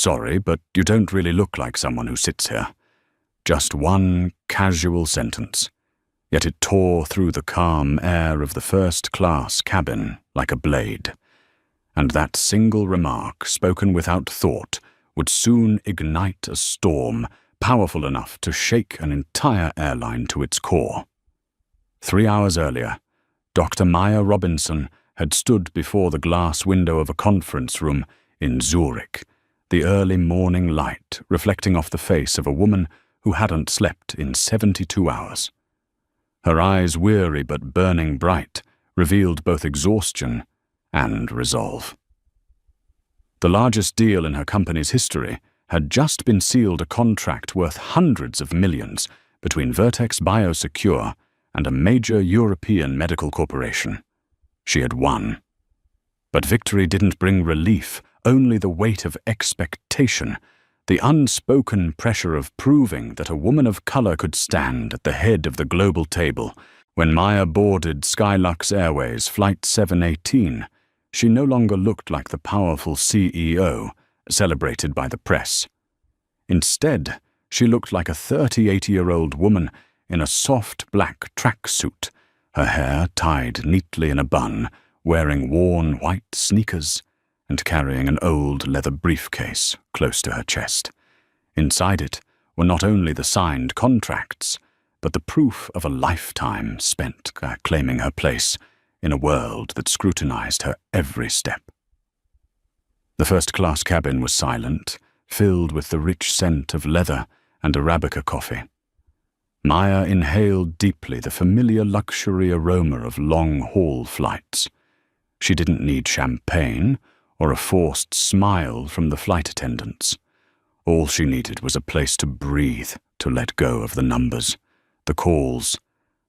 Sorry, but you don't really look like someone who sits here. Just one casual sentence, yet it tore through the calm air of the first-class cabin like a blade. And that single remark, spoken without thought, would soon ignite a storm powerful enough to shake an entire airline to its core. 3 hours earlier, Dr. Maya Robinson had stood before the glass window of a conference room in Zurich, the early morning light reflecting off the face of a woman who hadn't slept in 72 hours. Her eyes, weary but burning bright, revealed both exhaustion and resolve. The largest deal in her company's history had just been sealed, a contract worth hundreds of millions between Vertex Biosecure and a major European medical corporation. She had won. But victory didn't bring relief, only the weight of expectation, the unspoken pressure of proving that a woman of color could stand at the head of the global table. When Maya boarded Skylux Airways Flight 718, she no longer looked like the powerful CEO celebrated by the press. Instead, she looked like a 38-year-old woman in a soft black tracksuit, her hair tied neatly in a bun, wearing worn white sneakers, and carrying an old leather briefcase close to her chest. Inside it were not only the signed contracts, but the proof of a lifetime spent claiming her place in a world that scrutinized her every step. The first-class cabin was silent, filled with the rich scent of leather and Arabica coffee. Maya inhaled deeply the familiar luxury aroma of long-haul flights. She didn't need champagne or a forced smile from the flight attendants. All she needed was a place to breathe, to let go of the numbers, the calls,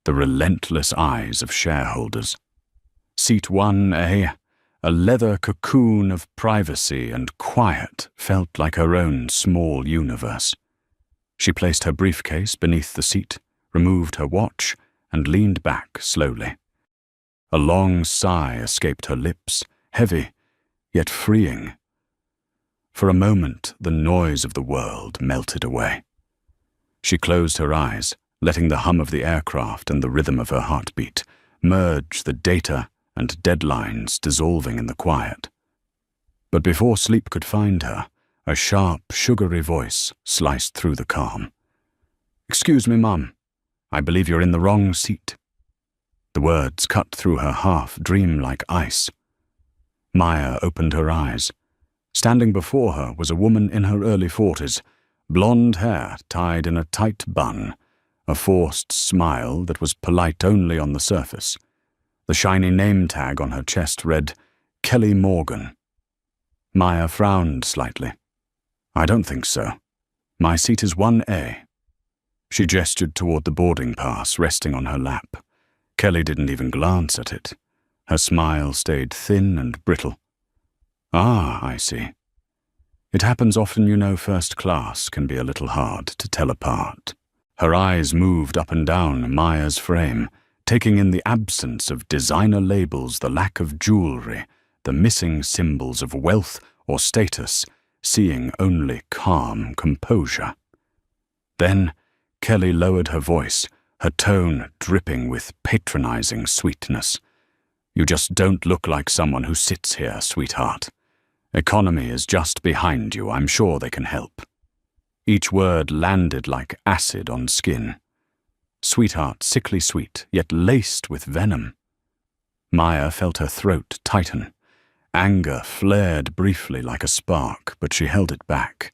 the relentless eyes of shareholders. Seat 1A, a leather cocoon of privacy and quiet, felt like her own small universe. She placed her briefcase beneath the seat, removed her watch, and leaned back slowly. A long sigh escaped her lips, heavy, yet freeing. For a moment, the noise of the world melted away. She closed her eyes, letting the hum of the aircraft and the rhythm of her heartbeat merge, the data and deadlines dissolving in the quiet. But before sleep could find her, a sharp, sugary voice sliced through the calm. "Excuse me, Mum. I believe you're in the wrong seat." The words cut through her half-dream-like ice. Maya opened her eyes. Standing before her was a woman in her early 40s, blonde hair tied in a tight bun, a forced smile that was polite only on the surface. The shiny name tag on her chest read, "Kelly Morgan." Maya frowned slightly. "I don't think so. My seat is 1A. She gestured toward the boarding pass resting on her lap. Kelly didn't even glance at it. Her smile stayed thin and brittle. "Ah, I see. It happens often, you know. First class can be a little hard to tell apart." Her eyes moved up and down Maya's frame, taking in the absence of designer labels, the lack of jewelry, the missing symbols of wealth or status, seeing only calm composure. Then Kelly lowered her voice, her tone dripping with patronizing sweetness. "You just don't look like someone who sits here, sweetheart. Economy is just behind you. I'm sure they can help." Each word landed like acid on skin. Sweetheart, sickly sweet, yet laced with venom. Maya felt her throat tighten. Anger flared briefly like a spark, but she held it back.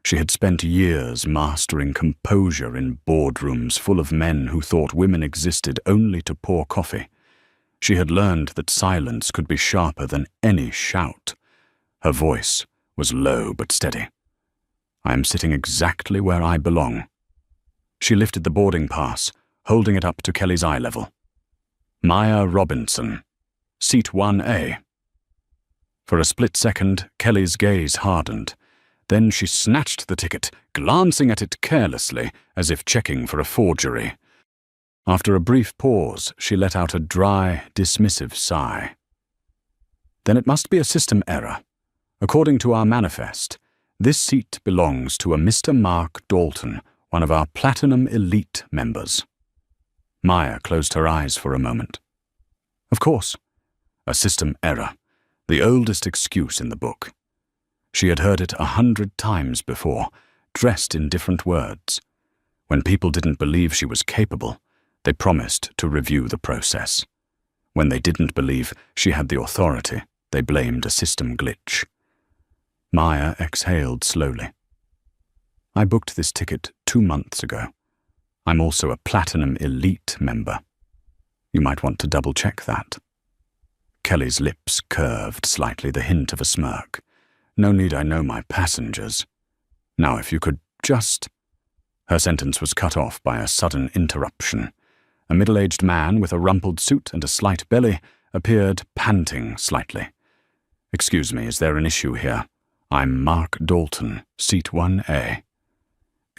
She had spent years mastering composure in boardrooms full of men who thought women existed only to pour coffee. She had learned that silence could be sharper than any shout. Her voice was low but steady. "I am sitting exactly where I belong." She lifted the boarding pass, holding it up to Kelly's eye level. "Maya Robinson, seat 1A. For a split second, Kelly's gaze hardened. Then she snatched the ticket, glancing at it carelessly, as if checking for a forgery. After a brief pause, she let out a dry, dismissive sigh. "Then it must be a system error. According to our manifest, This seat belongs to a Mr. Mark Dalton, one of our Platinum Elite members. Maya closed her eyes for a moment. Of course. A system error, the oldest excuse in the book. She had heard it 100 times before, dressed in different words. When people didn't believe she was capable, they promised to review the process. When they didn't believe she had the authority, they blamed a system glitch. Maya exhaled slowly. I booked this ticket 2 months ago. I'm also a Platinum Elite member. You might want to double-check that. Kelly's lips curved slightly, the hint of a smirk. No need I know my passengers. Now if you could just... Her sentence was cut off by a sudden interruption. A middle-aged man with a rumpled suit and a slight belly appeared, panting slightly. Excuse me, is there an issue here? I'm Mark Dalton, seat 1A.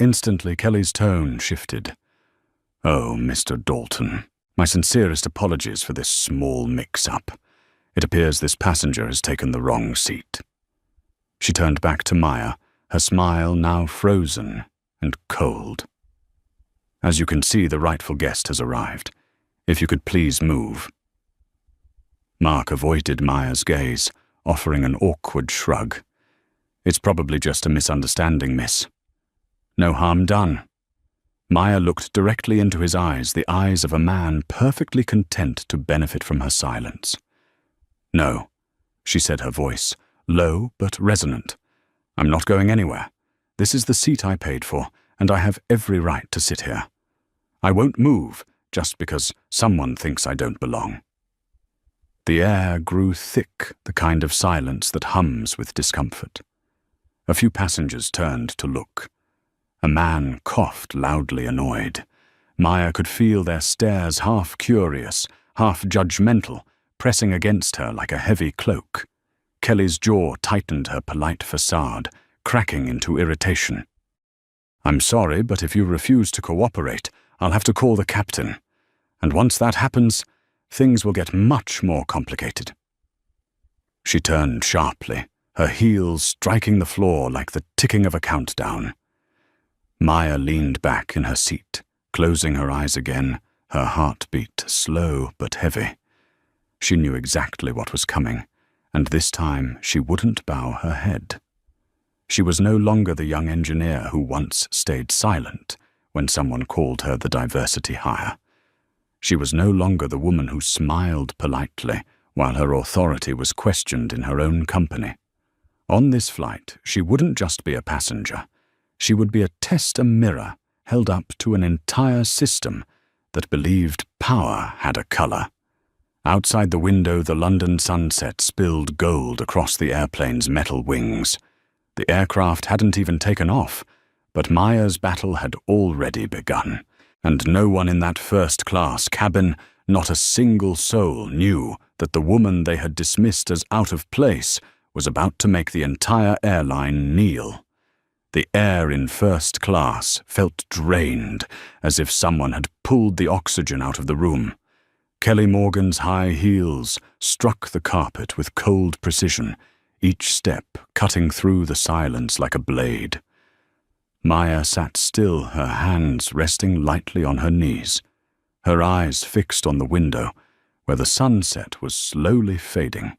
Instantly, Kelly's tone shifted. Oh, Mr. Dalton, my sincerest apologies for this small mix-up. It appears this passenger has taken the wrong seat. She turned back to Maya, her smile now frozen and cold. As you can see, the rightful guest has arrived. If you could please move. Mark avoided Maya's gaze, offering an awkward shrug. It's probably just a misunderstanding, miss. No harm done. Maya looked directly into his eyes, the eyes of a man perfectly content to benefit from her silence. No, she said, her voice low but resonant. I'm not going anywhere. This is the seat I paid for, and I have every right to sit here. I won't move just because someone thinks I don't belong. The air grew thick, the kind of silence that hums with discomfort. A few passengers turned to look. A man coughed, loudly annoyed. Maya could feel their stares, half curious, half judgmental, pressing against her like a heavy cloak. Kelly's jaw tightened her polite facade, cracking into irritation. I'm sorry, but if you refuse to cooperate, I'll have to call the captain. And once that happens, things will get much more complicated. She turned sharply, her heels striking the floor like the ticking of a countdown. Maya leaned back in her seat, closing her eyes again, her heartbeat slow but heavy. She knew exactly what was coming, and this time she wouldn't bow her head. She was no longer the young engineer who once stayed silent when someone called her the diversity hire. She was no longer the woman who smiled politely while her authority was questioned in her own company. On this flight, she wouldn't just be a passenger. She would be a tester mirror held up to an entire system that believed power had a color. Outside the window, the London sunset spilled gold across the airplane's metal wings. The aircraft hadn't even taken off, but Maya's battle had already begun, and no one in that first-class cabin, not a single soul, knew that the woman they had dismissed as out of place was about to make the entire airline kneel. The air in first class felt drained, as if someone had pulled the oxygen out of the room. Kelly Morgan's high heels struck the carpet with cold precision, each step cutting through the silence like a blade. Maya sat still, her hands resting lightly on her knees, her eyes fixed on the window, where the sunset was slowly fading.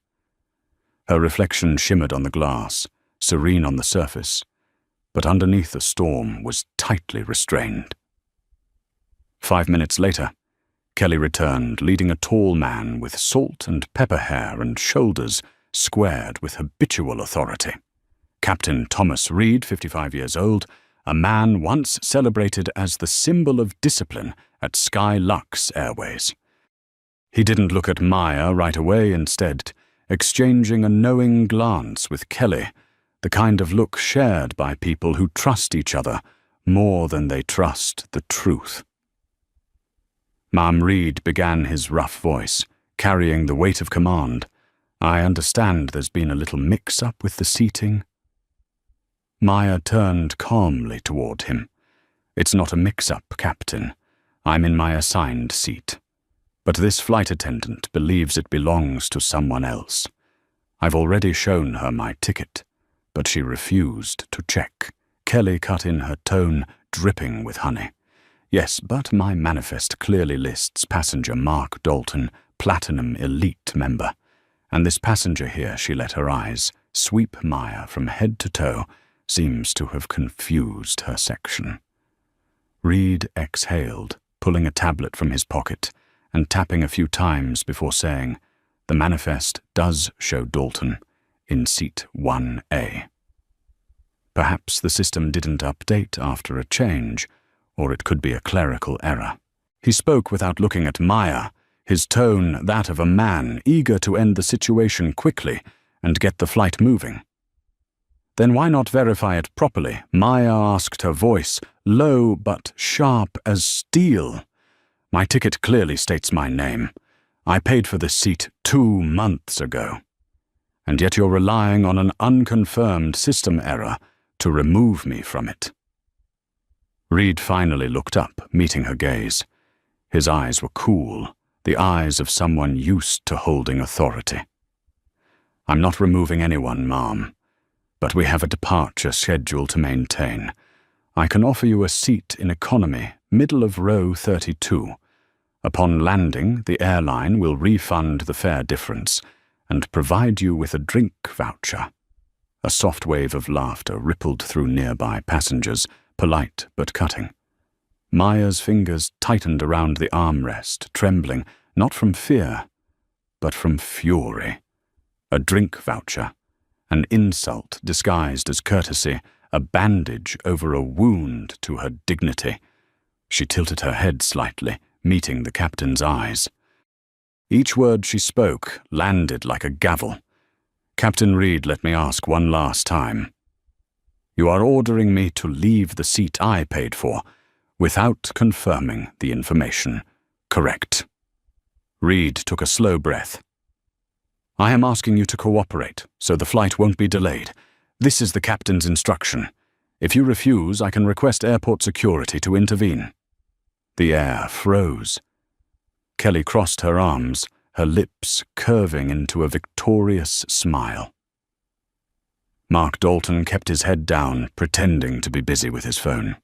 Her reflection shimmered on the glass, serene on the surface, but underneath the storm was tightly restrained. 5 minutes later, Kelly returned, leading a tall man with salt and pepper hair and shoulders squared with habitual authority. Captain Thomas Reed, 55 years old, a man once celebrated as the symbol of discipline at Sky Lux Airways. He didn't look at Maya right away, instead exchanging a knowing glance with Kelly, the kind of look shared by people who trust each other more than they trust the truth. Ma'am Reed began his rough voice, carrying the weight of command. I understand there's been a little mix-up with the seating. Maya turned calmly toward him. It's not a mix-up, Captain. I'm in my assigned seat. But this flight attendant believes it belongs to someone else. I've already shown her my ticket. but she refused to check. Kelly cut in, her tone dripping with honey. Yes, but my manifest clearly lists passenger Mark Dalton, Platinum Elite member. And this passenger here, she let her eyes sweep Maya from head to toe, seems to have confused her section. Reed exhaled, pulling a tablet from his pocket and tapping a few times before saying, "The manifest does show Dalton in seat 1A. Perhaps the system didn't update after a change, or it could be a clerical error." He spoke without looking at Maya, his tone that of a man eager to end the situation quickly and get the flight moving. "Then why not verify it properly?" Maya asked, her voice low but sharp as steel. "My ticket clearly states my name. I paid for this seat 2 months ago. And yet you're relying on an unconfirmed system error to remove me from it." Reed finally looked up, meeting her gaze. His eyes were cool, the eyes of someone used to holding authority. "I'm not removing anyone, ma'am, but we have a departure schedule to maintain. I can offer you a seat in economy, middle of row 32. Upon landing, the airline will refund the fare difference and provide you with a drink voucher." A soft wave of laughter rippled through nearby passengers, polite but cutting. Maya's fingers tightened around the armrest, trembling, not from fear, but from fury. A drink voucher, an insult disguised as courtesy, a bandage over a wound to her dignity. She tilted her head slightly, meeting the captain's eyes. Each word she spoke landed like a gavel. "Captain Reed, let me ask one last time. You are ordering me to leave the seat I paid for without confirming the information, correct?" Reed took a slow breath. "I am asking you to cooperate, so the flight won't be delayed. This is the captain's instruction. If you refuse, I can request airport security to intervene." The air froze. Kelly crossed her arms, her lips curving into a victorious smile. Mark Dalton kept his head down, pretending to be busy with his phone.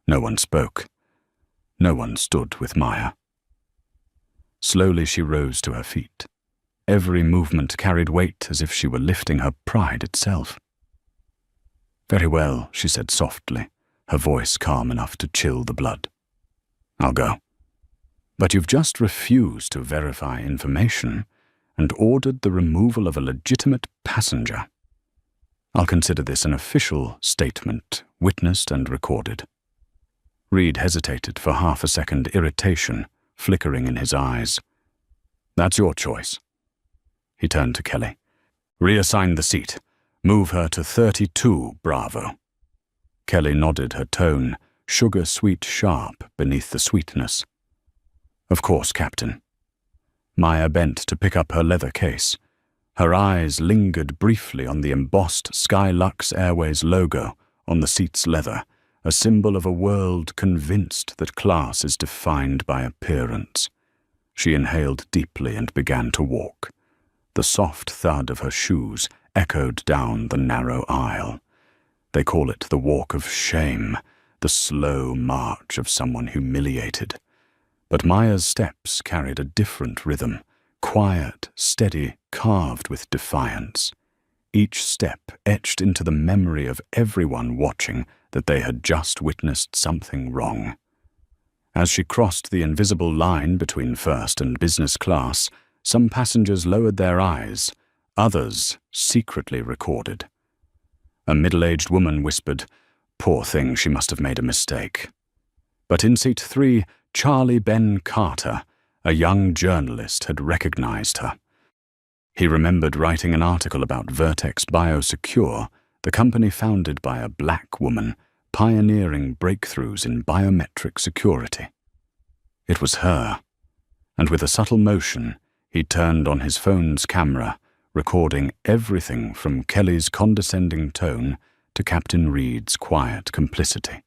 No one spoke. No one stood with Maya. Slowly she rose to her feet. Every movement carried weight as if she were lifting her pride itself. "Very well," she said softly, her voice calm enough to chill the blood. "I'll go. But you've just refused to verify information and ordered the removal of a legitimate passenger. I'll consider this an official statement, witnessed and recorded." Reed hesitated for half a second, irritation flickering in his eyes. "That's your choice." He turned to Kelly. "Reassign the seat. Move her to 32 Bravo." Kelly nodded, her tone sugar-sweet sharp beneath the sweetness. "Of course, Captain." Maya bent to pick up her leather case. Her eyes lingered briefly on the embossed Skylux Airways logo on the seat's leather, a symbol of a world convinced that class is defined by appearance. She inhaled deeply and began to walk. The soft thud of her shoes echoed down the narrow aisle. They call it the walk of shame, the slow march of someone humiliated. But Maya's steps carried a different rhythm, quiet, steady, carved with defiance. Each step etched into the memory of everyone watching that they had just witnessed something wrong. As she crossed the invisible line between first and business class, some passengers lowered their eyes, others secretly recorded. A middle-aged woman whispered, "Poor thing, she must have made a mistake." But in seat 3, Charlie Ben Carter, a young journalist, had recognized her. He remembered writing an article about Vertex Biosecure, the company founded by a black woman, pioneering breakthroughs in biometric security. It was her, and with a subtle motion, he turned on his phone's camera, recording everything from Kelly's condescending tone to Captain Reed's quiet complicity.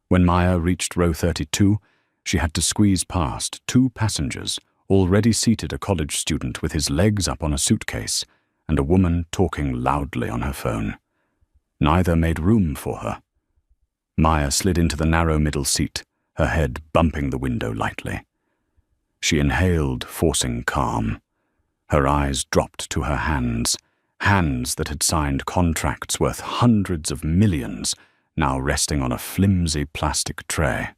When Maya reached row 32, she had to squeeze past 2 passengers, already seated, a college student with his legs up on a suitcase, and a woman talking loudly on her phone. Neither made room for her. Maya slid into the narrow middle seat, her head bumping the window lightly. She inhaled, forcing calm. Her eyes dropped to her hands that had signed contracts worth hundreds of millions, now resting on a flimsy plastic tray.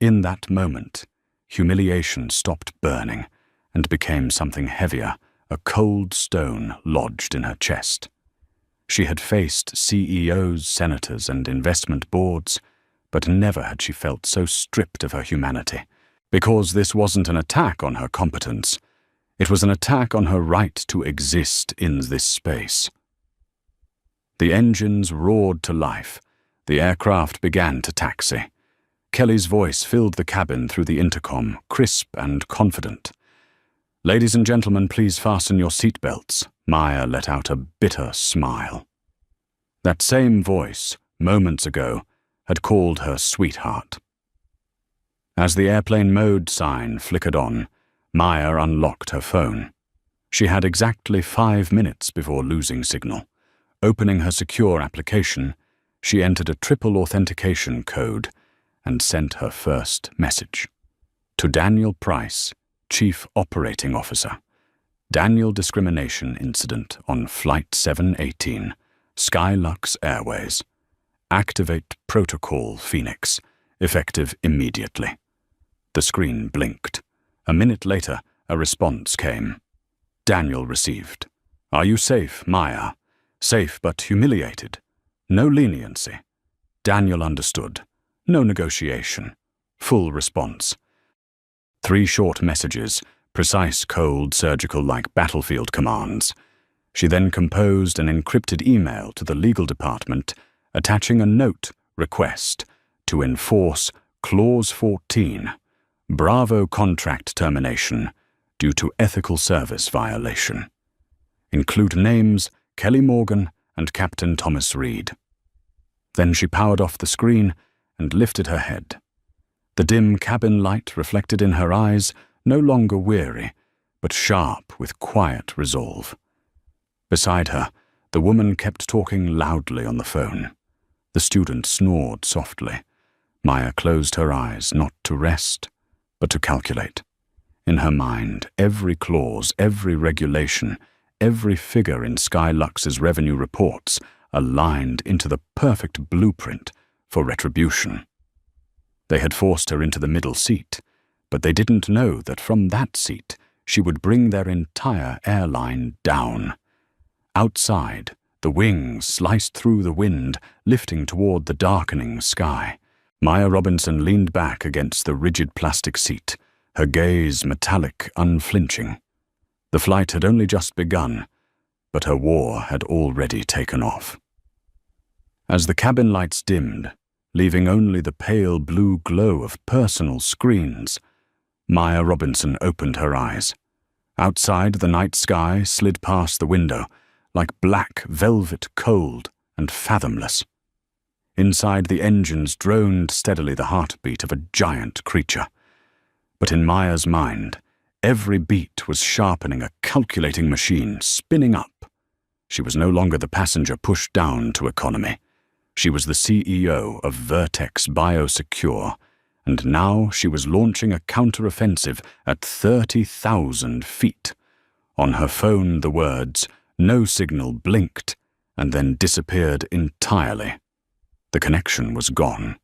In that moment, humiliation stopped burning and became something heavier, a cold stone lodged in her chest. She had faced CEOs, senators, and investment boards, but never had she felt so stripped of her humanity. Because this wasn't an attack on her competence, it was an attack on her right to exist in this space. The engines roared to life. The aircraft began to taxi. Kelly's voice filled the cabin through the intercom, crisp and confident. "Ladies and gentlemen, please fasten your seatbelts." Maya let out a bitter smile. That same voice, moments ago, had called her sweetheart. As the airplane mode sign flickered on, Maya unlocked her phone. She had exactly 5 minutes before losing signal. Opening her secure application, she entered a triple authentication code and sent her first message. To Daniel Price, Chief Operating Officer. Daniel discrimination incident on Flight 718, Skylux Airways. Activate Protocol Phoenix, effective immediately. The screen blinked. A minute later, a response came. Daniel received. "Are you safe, Maya? Safe but humiliated. No leniency." Daniel understood. No negotiation. Full response. 3 short messages, precise, cold, surgical like battlefield commands. She then composed an encrypted email to the legal department, attaching a note request to enforce Clause 14, Bravo contract termination due to ethical service violation. Include names Kelly Morgan and Captain Thomas Reed. Then she powered off the screen and lifted her head. The dim cabin light reflected in her eyes, no longer weary, but sharp with quiet resolve. Beside her, the woman kept talking loudly on the phone. The student snored softly. Maya closed her eyes, not to rest, but to calculate. In her mind, every clause, every regulation, every figure in Skylux's revenue reports aligned into the perfect blueprint for retribution. They had forced her into the middle seat, but they didn't know that from that seat she would bring their entire airline down. Outside, the wings sliced through the wind, lifting toward the darkening sky. Maya Robinson leaned back against the rigid plastic seat, her gaze metallic, unflinching. The flight had only just begun, but her war had already taken off. As the cabin lights dimmed, leaving only the pale blue glow of personal screens, Maya Robinson opened her eyes. Outside, the night sky slid past the window, like black velvet cold and fathomless. Inside, the engines droned steadily, the heartbeat of a giant creature. But in Maya's mind, every beat was sharpening, a calculating machine spinning up. She was no longer the passenger pushed down to economy. She was the CEO of Vertex Biosecure, and now she was launching a counteroffensive at 30,000 feet. On her phone, the words, "No signal," blinked and then disappeared entirely. The connection was gone.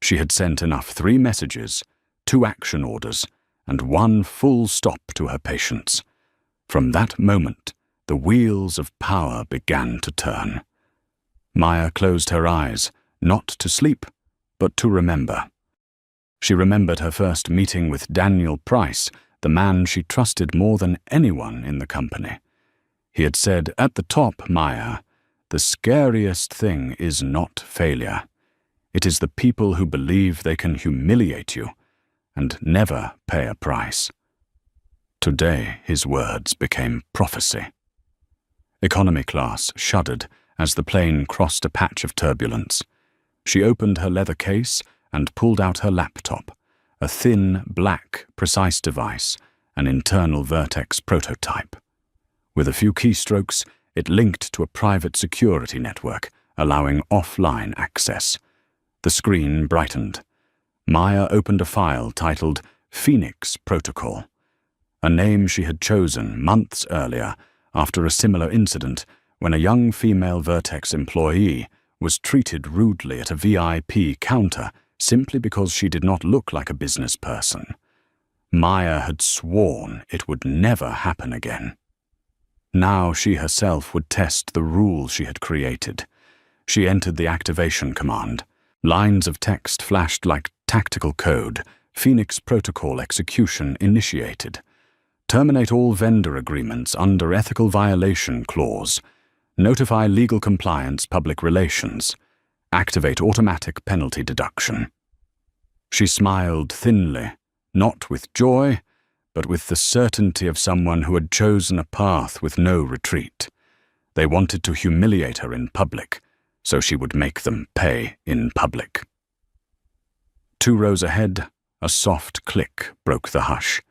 She had sent enough 3 messages, 2 action orders, and 1 full stop to her patients. From that moment, the wheels of power began to turn. Maya closed her eyes, not to sleep, but to remember. She remembered her first meeting with Daniel Price, the man she trusted more than anyone in the company. He had said, "At the top, Maya, the scariest thing is not failure. It is the people who believe they can humiliate you and never pay a price." Today, his words became prophecy. Economy class shuddered as the plane crossed a patch of turbulence. She opened her leather case and pulled out her laptop, a thin, black, precise device, an internal Vertex prototype. With a few keystrokes, It linked to a private security network, allowing offline access. The screen brightened. Maya opened a file titled Phoenix Protocol, a name she had chosen months earlier after a similar incident when a young female Vertex employee was treated rudely at a VIP counter simply because she did not look like a business person. Maya had sworn it would never happen again. Now she herself would test the rule she had created. She entered the activation command. Lines of text flashed like tactical code. Phoenix Protocol execution initiated. Terminate all vendor agreements under ethical violation clause. Notify legal compliance public relations. Activate automatic penalty deduction. She smiled thinly, not with joy, but with the certainty of someone who had chosen a path with no retreat. They wanted to humiliate her in public, so she would make them pay in public. 2 rows ahead, a soft click broke the hush.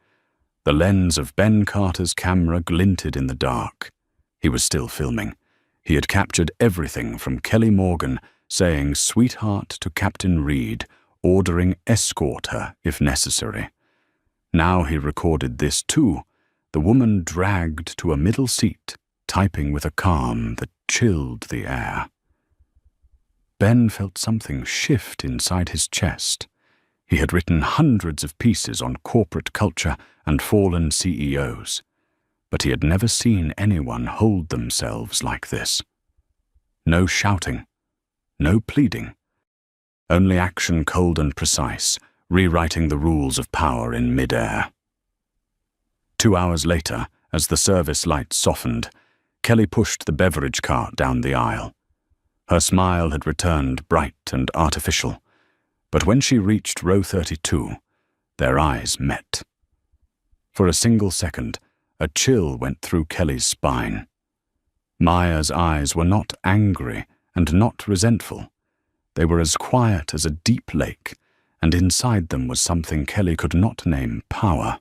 The lens of Ben Carter's camera glinted in the dark. He was still filming. He had captured everything from Kelly Morgan saying sweetheart to Captain Reed, ordering escort her if necessary. Now he recorded this too, the woman dragged to a middle seat, typing with a calm that chilled the air. Ben felt something shift inside his chest. He had written hundreds of pieces on corporate culture and fallen CEOs, but he had never seen anyone hold themselves like this. No shouting, no pleading, only action cold and precise, rewriting the rules of power in mid-air. 2 hours later, as the service lights softened, Kelly pushed the beverage cart down the aisle. Her smile had returned bright and artificial, but when she reached row 32, their eyes met. For a single second, a chill went through Kelly's spine. Maya's eyes were not angry and not resentful. They were as quiet as a deep lake, and inside them was something Kelly could not name power.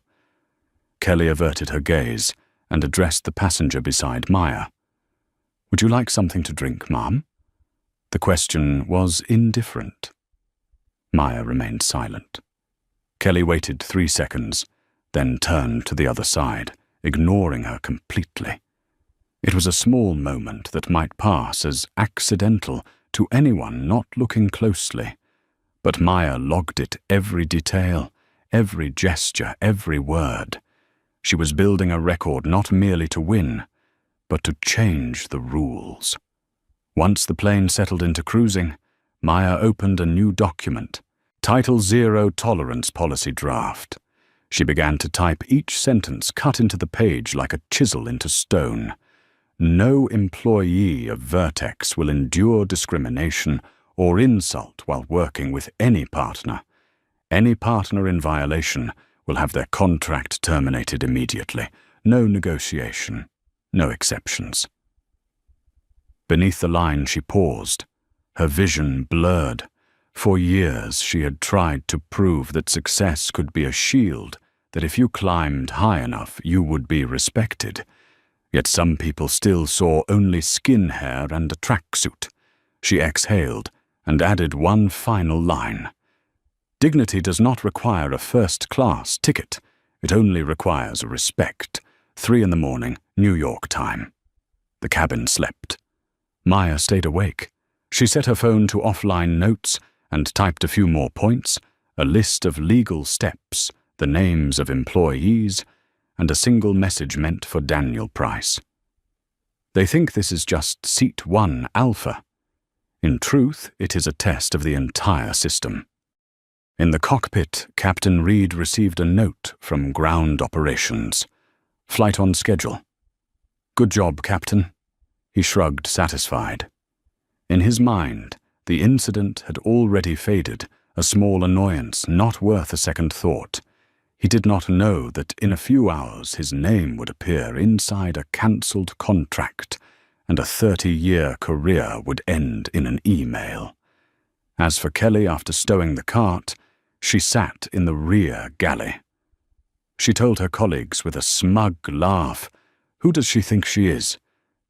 Kelly averted her gaze and addressed the passenger beside Maya. "Would you like something to drink, ma'am?" The question was indifferent. Maya remained silent. Kelly waited 3 seconds, then turned to the other side, ignoring her completely. It was a small moment that might pass as accidental to anyone not looking closely, but Maya logged it, every detail, every gesture, every word. She was building a record not merely to win, but to change the rules. Once the plane settled into cruising, Maya opened a new document, Title Zero Tolerance Policy Draft. She began to type each sentence cut into the page like a chisel into stone. No employee of Vertex will endure discrimination or insult while working with any partner. Any partner in violation will have their contract terminated immediately. No negotiation, no exceptions. Beneath the line she paused, her vision blurred. For years she had tried to prove that success could be a shield, that if you climbed high enough you would be respected. Yet some people still saw only skin hair and a tracksuit. She exhaled and added one final line. Dignity does not require a first-class ticket. It only requires respect. 3 a.m, New York time. The cabin slept. Maya stayed awake. She set her phone to offline notes and typed a few more points, a list of legal steps, the names of employees, and a single message meant for Daniel Price. They think this is just Seat 1 Alpha. In truth, it is a test of the entire system. In the cockpit, Captain Reed received a note from ground operations. Flight on schedule. "Good job, Captain." He shrugged, satisfied. In his mind, the incident had already faded, a small annoyance not worth a second thought. He did not know that in a few hours his name would appear inside a cancelled contract, and a 30-year career would end in an email. As for Kelly, after stowing the cart, she sat in the rear galley. She told her colleagues with a smug laugh, "Who does she think she is?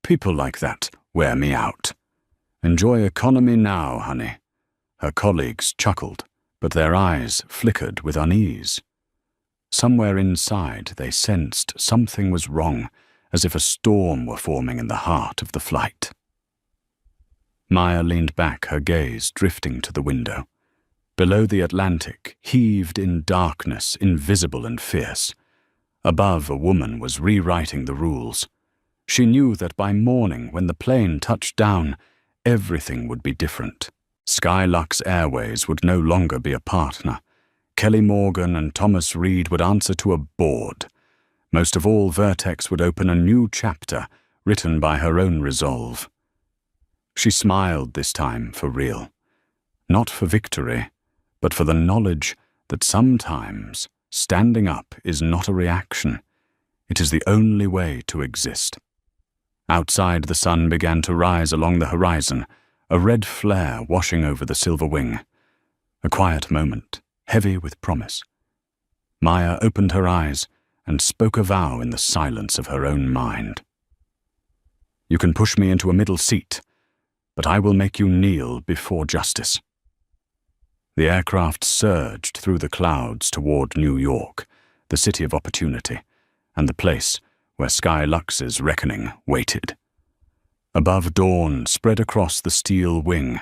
People like that wear me out. Enjoy economy now, honey." Her colleagues chuckled, but their eyes flickered with unease. Somewhere inside they sensed something was wrong, as if a storm were forming in the heart of the flight. Maya leaned back, her gaze drifting to the window. Below, the Atlantic heaved in darkness, invisible and fierce. Above, a woman was rewriting the rules. She knew that by morning, when the plane touched down, everything would be different. Skylux Airways would no longer be a partner. Kelly Morgan and Thomas Reed would answer to a board. Most of all, Vertex would open a new chapter, written by her own resolve. She smiled this time for real. Not for victory, but for the knowledge that sometimes standing up is not a reaction. It is the only way to exist. Outside, the sun began to rise along the horizon, a red flare washing over the silver wing. A quiet moment, heavy with promise. Maya opened her eyes and spoke a vow in the silence of her own mind. "You can push me into a middle seat, but I will make you kneel before justice." The aircraft surged through the clouds toward New York, the city of opportunity, and the place where Skylux's reckoning waited. Above, dawn spread across the steel wing.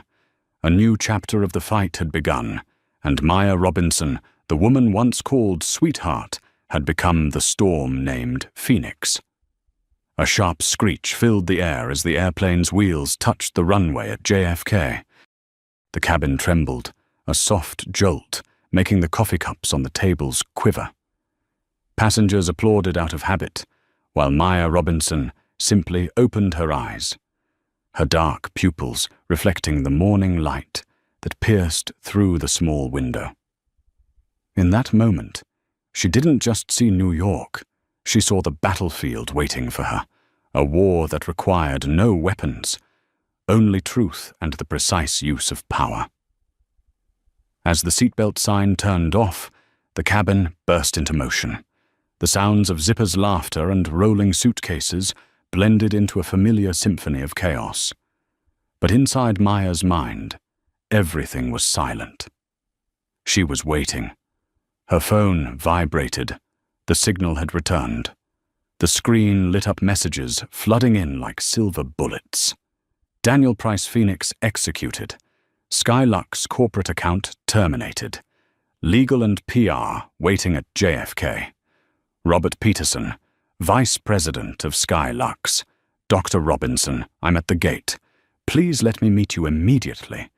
A new chapter of the fight had begun, and Maya Robinson, the woman once called Sweetheart, had become the storm named Phoenix. A sharp screech filled the air as the airplane's wheels touched the runway at JFK. The cabin trembled, a soft jolt, making the coffee cups on the tables quiver. Passengers applauded out of habit, while Maya Robinson simply opened her eyes, her dark pupils reflecting the morning light that pierced through the small window. In that moment, she didn't just see New York, she saw the battlefield waiting for her, a war that required no weapons, only truth and the precise use of power. As the seatbelt sign turned off, the cabin burst into motion. The sounds of Zipper's laughter and rolling suitcases blended into a familiar symphony of chaos. But inside Maya's mind, everything was silent. She was waiting. Her phone vibrated. The signal had returned. The screen lit up messages flooding in like silver bullets. Daniel Price Phoenix executed. Skylux corporate account terminated. Legal and PR waiting at JFK. Robert Peterson, Vice President of Skylux. Dr. Robinson, I'm at the gate. Please let me meet you immediately.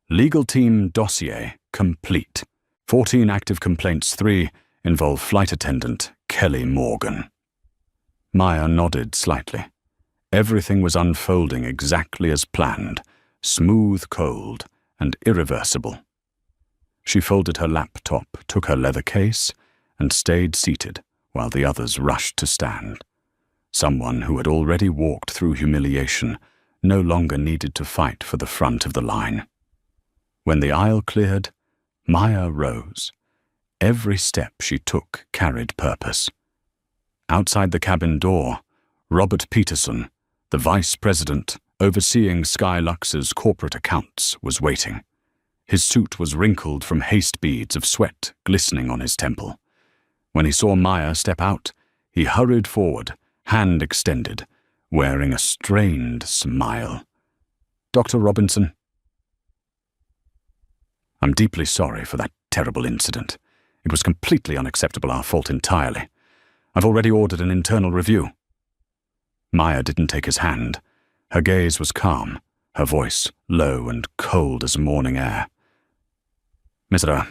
Legal team dossier complete. 14 active complaints, 3 involve flight attendant Kelly Morgan. Maya nodded slightly. Everything was unfolding exactly as planned, smooth, cold, and irreversible. She folded her laptop, took her leather case, and stayed seated while the others rushed to stand. Someone who had already walked through humiliation no longer needed to fight for the front of the line. When the aisle cleared, Maya rose. Every step she took carried purpose. Outside the cabin door, Robert Peterson, the vice president overseeing Skylux's corporate accounts, was waiting. His suit was wrinkled from haste beads of sweat glistening on his temple. When he saw Maya step out, he hurried forward, hand extended, wearing a strained smile. "Dr. Robinson, I'm deeply sorry for that terrible incident. It was completely unacceptable, our fault entirely. I've already ordered an internal review." Maya didn't take his hand. Her gaze was calm, her voice low and cold as morning air. "Mr.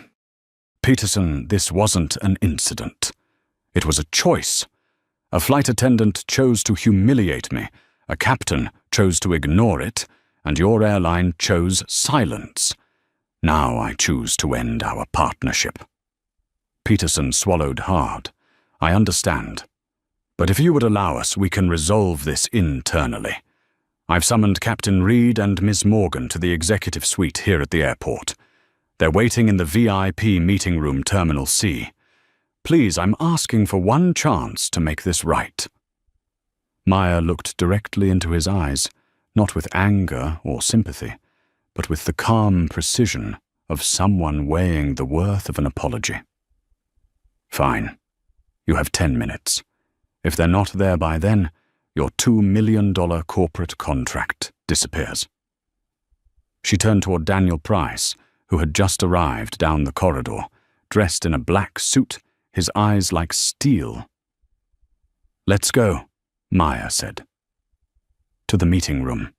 Peterson, this wasn't an incident. It was a choice. A flight attendant chose to humiliate me, a captain chose to ignore it, and your airline chose silence. Now I choose to end our partnership." Peterson swallowed hard. "I understand. But if you would allow us, we can resolve this internally. I've summoned Captain Reed and Miss Morgan to the executive suite here at the airport. They're waiting in the VIP meeting room Terminal C. Please, I'm asking for one chance to make this right." Maya looked directly into his eyes, not with anger or sympathy, but with the calm precision of someone weighing the worth of an apology. Fine. You have 10 minutes. If they're not there by then, your $2 million corporate contract disappears. She turned toward Daniel Price, who had just arrived down the corridor, dressed in a black suit, his eyes like steel. "Let's go," Maya said. To the meeting room.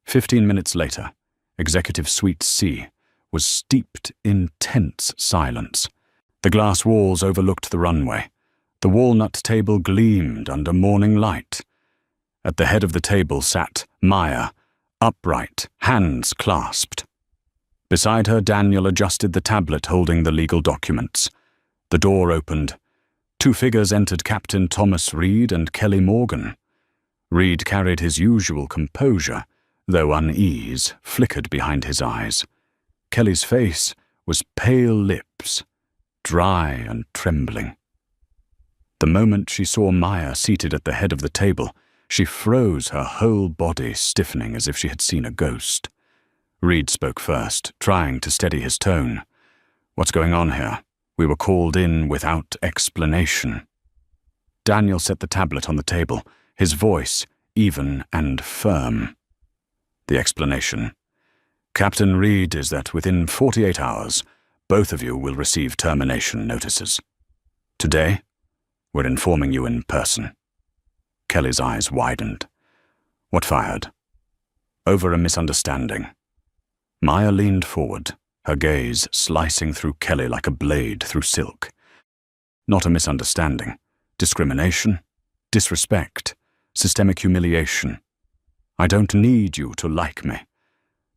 15 minutes later, Executive Suite C was steeped in tense silence. The glass walls overlooked the runway. The walnut table gleamed under morning light. At the head of the table sat Maya, upright, hands clasped. Beside her, Daniel adjusted the tablet holding the legal documents. The door opened. Two figures entered, Captain Thomas Reed and Kelly Morgan. Reed carried his usual composure, though unease flickered behind his eyes. Kelly's face was pale lips, dry and trembling. The moment she saw Maya seated at the head of the table, she froze, her whole body stiffening as if she had seen a ghost. Reed spoke first, trying to steady his tone. "What's going on here? We were called in without explanation." Daniel set the tablet on the table, his voice even and firm. "The explanation. Captain Reed, is that within 48 hours, both of you will receive termination notices. Today, we're informing you in person." Kelly's eyes widened. "What fired?" "Over a misunderstanding." Maya leaned forward, her gaze slicing through Kelly like a blade through silk. "Not a misunderstanding. Discrimination, disrespect, systemic humiliation. I don't need you to like me,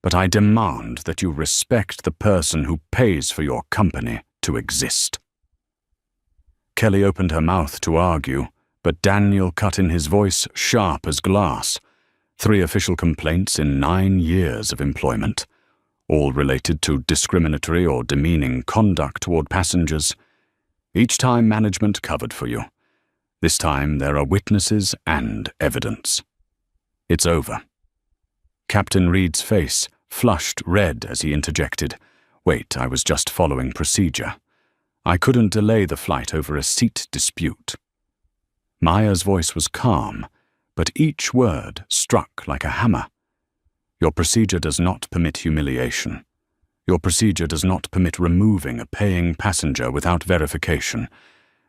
but I demand that you respect the person who pays for your company to exist." Kelly opened her mouth to argue, but Daniel cut in, his voice sharp as glass. 3 official complaints in 9 years of employment, all related to discriminatory or demeaning conduct toward passengers. Each time management covered for you. This time there are witnesses and evidence. It's over. Captain Reed's face flushed red as he interjected, "Wait, I was just following procedure. I couldn't delay the flight over a seat dispute." Maya's voice was calm, but each word struck like a hammer. "Your procedure does not permit humiliation. Your procedure does not permit removing a paying passenger without verification.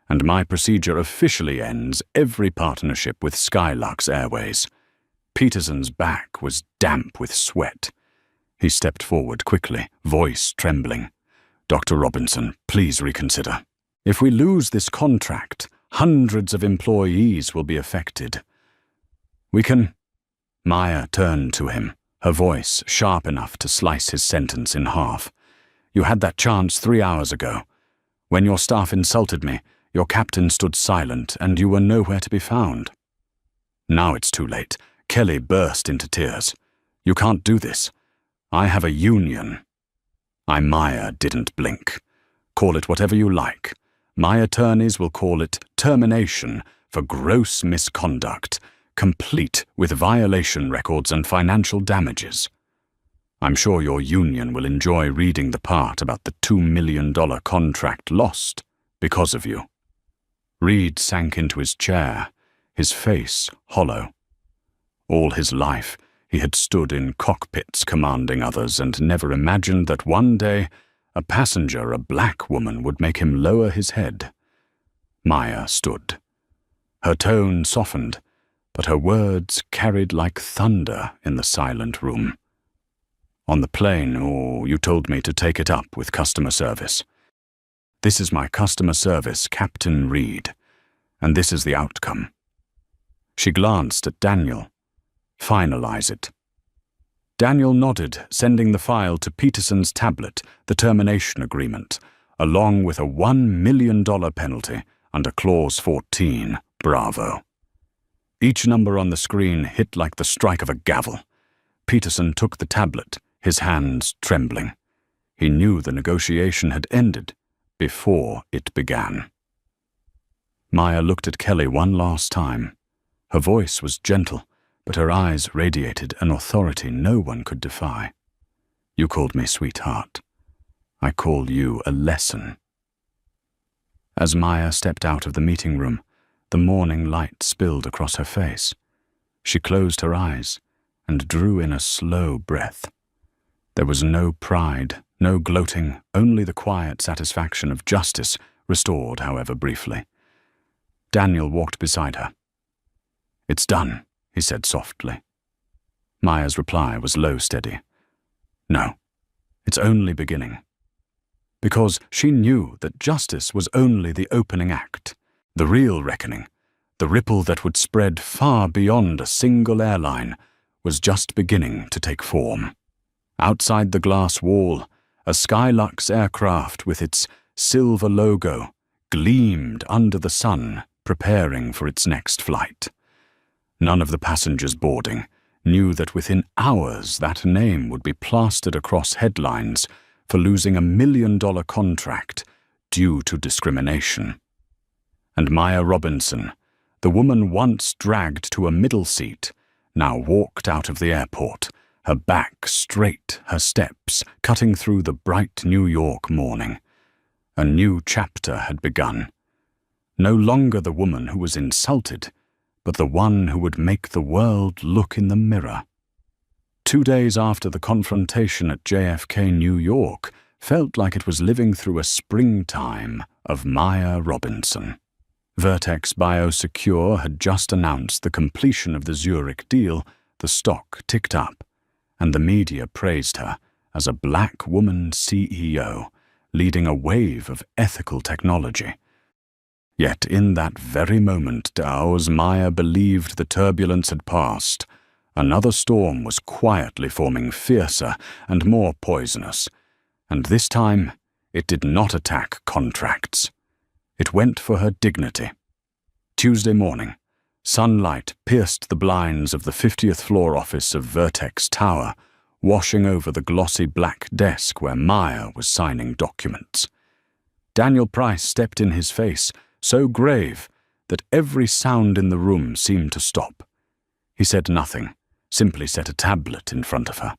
And my procedure officially ends every partnership with Skylux Airways." Peterson's back was damp with sweat. He stepped forward quickly, voice trembling. "Dr. Robinson, please reconsider. If we lose this contract, hundreds of employees will be affected. We can—" Maya turned to him, her voice sharp enough to slice his sentence in half. "You had that chance 3 hours ago. When your staff insulted me, your captain stood silent and you were nowhere to be found. Now it's too late." Kelly burst into tears. "You can't do this. I have a union." Maya didn't blink. "Call it whatever you like. My attorneys will call it termination for gross misconduct, complete with violation records and financial damages. I'm sure your union will enjoy reading the part about the $2 million contract lost because of you." Reed sank into his chair, his face hollow. All his life, he had stood in cockpits commanding others and never imagined that one day a passenger, a black woman, would make him lower his head. Maya stood. Her tone softened, but her words carried like thunder in the silent room. "On the plane, or you told me to take it up with customer service. This is my customer service, Captain Reed, and this is the outcome." She glanced at Daniel. "Finalize it." Daniel nodded, sending the file to Peterson's tablet, the termination agreement, along with a $1 million penalty under Clause 14, Bravo. Each number on the screen hit like the strike of a gavel. Peterson took the tablet, his hands trembling. He knew the negotiation had ended before it began. Maya looked at Kelly one last time. Her voice was gentle, but her eyes radiated an authority no one could defy. "You called me sweetheart. I call you a lesson." As Maya stepped out of the meeting room, the morning light spilled across her face. She closed her eyes and drew in a slow breath. There was no pride, no gloating, only the quiet satisfaction of justice, restored, however briefly. Daniel walked beside her. "It's done," he said softly. Maya's reply was low, steady. "No, it's only beginning." Because she knew that justice was only the opening act. The real reckoning, the ripple that would spread far beyond a single airline, was just beginning to take form. Outside the glass wall, a Skylux aircraft with its silver logo gleamed under the sun, preparing for its next flight. None of the passengers boarding knew that within hours that name would be plastered across headlines for losing $1 million contract due to discrimination. And Maya Robinson, the woman once dragged to a middle seat, now walked out of the airport, her back straight, her steps cutting through the bright New York morning. A new chapter had begun. No longer the woman who was insulted, but the one who would make the world look in the mirror. 2 days after the confrontation at JFK, New York, felt like it was living through a springtime of Maya Robinson. Vertex Biosecure had just announced the completion of the Zurich deal. The stock ticked up, and the media praised her as a black woman CEO, leading a wave of ethical technology. Yet in that very moment, as Maya believed the turbulence had passed, another storm was quietly forming, fiercer and more poisonous. And this time, it did not attack contracts. It went for her dignity. Tuesday morning, sunlight pierced the blinds of the 50th floor office of Vertex Tower, washing over the glossy black desk where Maya was signing documents. Daniel Price stepped in his face, so grave that every sound in the room seemed to stop. He said nothing, simply set a tablet in front of her.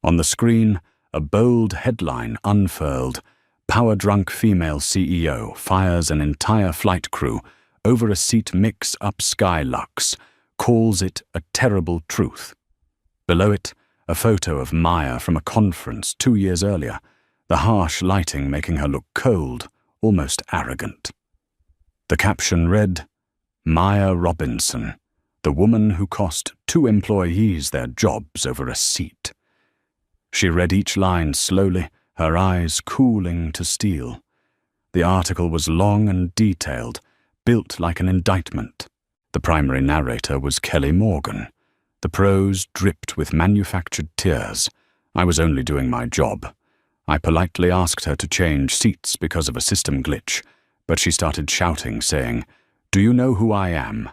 On the screen, a bold headline unfurled: "Power-drunk female CEO fires an entire flight crew over a seat mix-up Skylux, calls it a terrible truth." Below it, a photo of Maya from a conference 2 years earlier, the harsh lighting making her look cold, almost arrogant. The caption read, "Maya Robinson, the woman who cost 2 employees their jobs over a seat." She read each line slowly, her eyes cooling to steel. The article was long and detailed, built like an indictment. The primary narrator was Kelly Morgan. The prose dripped with manufactured tears. I was only doing my job. I politely asked her to change seats because of a system glitch, but she started shouting, saying, "Do you know who I am?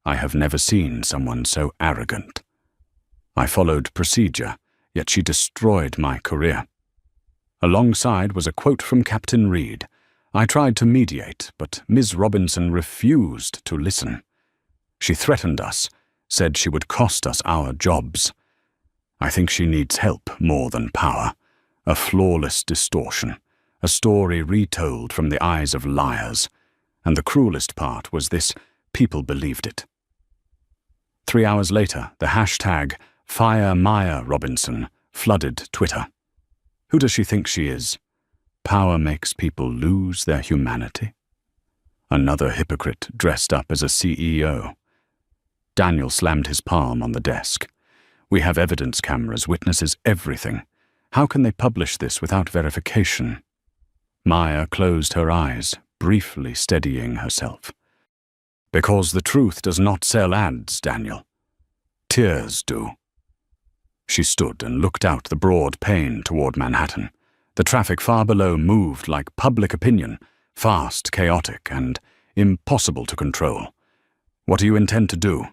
I have never seen someone so arrogant." I followed procedure, yet she destroyed my career. Alongside was a quote from Captain Reed. I tried to mediate, but Ms. Robinson refused to listen. She threatened us, said she would cost us our jobs. I think she needs help more than power. A flawless distortion, a story retold from the eyes of liars. And the cruelest part was this: people believed it. 3 hours later, the hashtag Fire Maya Robinson flooded Twitter. Who does she think she is? Power makes people lose their humanity? Another hypocrite dressed up as a CEO. Daniel slammed his palm on the desk. We have evidence cameras, witnesses, everything. How can they publish this without verification? Maya closed her eyes, briefly steadying herself. Because the truth does not sell ads, Daniel. Tears do. She stood and looked out the broad pane toward Manhattan. The traffic far below moved like public opinion, fast, chaotic, and impossible to control. What do you intend to do?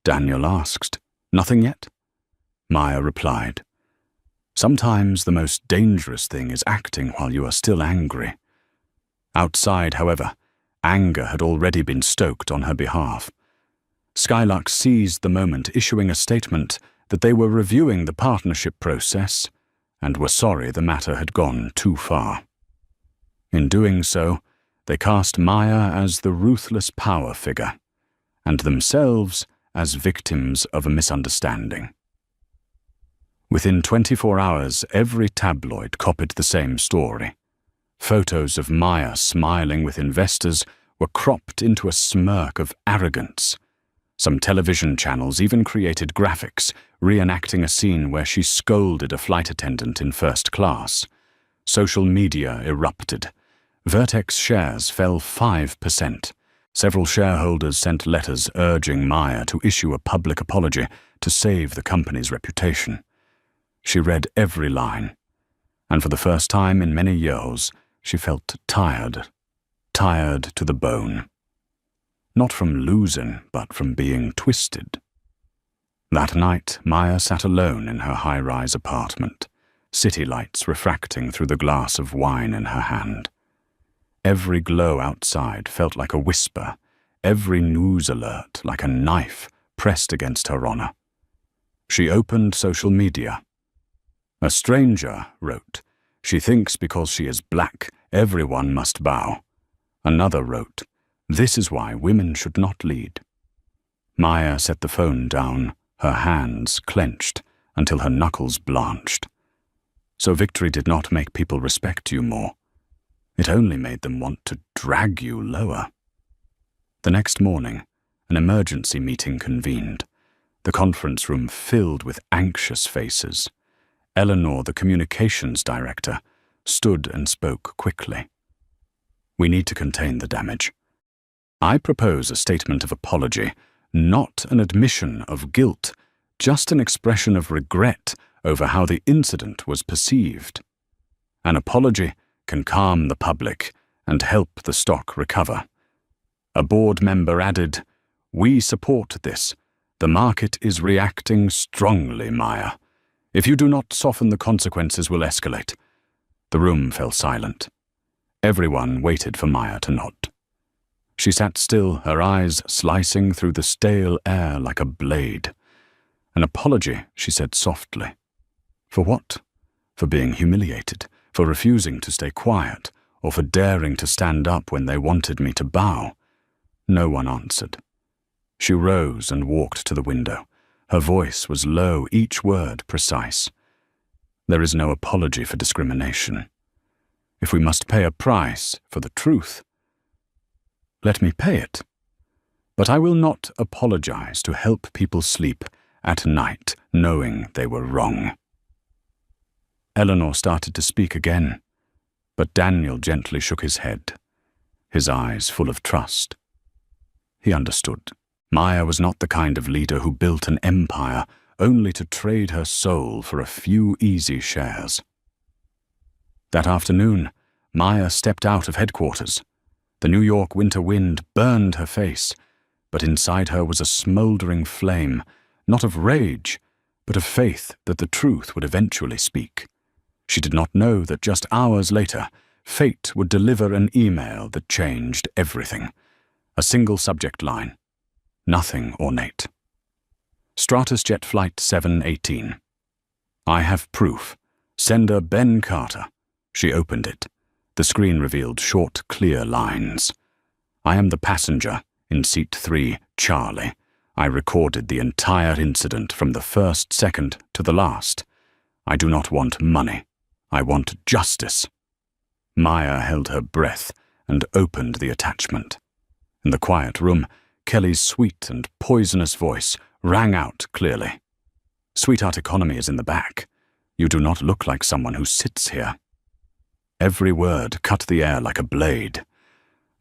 Daniel asked. Nothing yet? Maya replied. Sometimes the most dangerous thing is acting while you are still angry. Outside, however, anger had already been stoked on her behalf. Skylux seized the moment, issuing a statement that they were reviewing the partnership process and were sorry the matter had gone too far. In doing so, they cast Maya as the ruthless power figure, and themselves as victims of a misunderstanding. Within 24 hours, every tabloid copied the same story. Photos of Maya smiling with investors were cropped into a smirk of arrogance. Some television channels even created graphics reenacting a scene where she scolded a flight attendant in first class. Social media erupted. Vertex shares fell 5%. Several shareholders sent letters urging Maya to issue a public apology to save the company's reputation. She read every line, and for the first time in many years, she felt tired to the bone. Not from losing, but from being twisted. That night, Maya sat alone in her high-rise apartment, city lights refracting through the glass of wine in her hand. Every glow outside felt like a whisper, every news alert like a knife pressed against her honor. She opened social media. A stranger wrote, "She thinks because she is black, everyone must bow." Another wrote, "This is why women should not lead." Maya set the phone down, her hands clenched until her knuckles blanched. So victory did not make people respect you more. It only made them want to drag you lower. The next morning, an emergency meeting convened, the conference room filled with anxious faces. Eleanor, the communications director, stood and spoke quickly. "We need to contain the damage. I propose a statement of apology, not an admission of guilt, just an expression of regret over how the incident was perceived. An apology can calm the public and help the stock recover." A board member added, "We support this. The market is reacting strongly, Maya. If you do not soften, the consequences will escalate." The room fell silent. Everyone waited for Maya to nod. She sat still, her eyes slicing through the stale air like a blade. "An apology," she said softly. "For what? For being humiliated, for refusing to stay quiet, or for daring to stand up when they wanted me to bow?" No one answered. She rose and walked to the window. Her voice was low, each word precise. "There is no apology for discrimination. If we must pay a price for the truth, let me pay it. But I will not apologize to help people sleep at night knowing they were wrong." Eleanor started to speak again, but Daniel gently shook his head, his eyes full of trust. He understood. Maya was not the kind of leader who built an empire only to trade her soul for a few easy shares. That afternoon, Maya stepped out of headquarters. The New York winter wind burned her face, but inside her was a smoldering flame, not of rage, but of faith that the truth would eventually speak. She did not know that just hours later, fate would deliver an email that changed everything. A single subject line. Nothing ornate. Stratusjet Flight 718. "I have proof. Sender Ben Carter." She opened it. The screen revealed short, clear lines. "I am the passenger in seat 3, Charlie. I recorded the entire incident from the first second to the last. I do not want money. I want justice." Maya held her breath and opened the attachment. In the quiet room, Kelly's sweet and poisonous voice rang out clearly. "Sweetheart economy is in the back. You do not look like someone who sits here." Every word cut the air like a blade.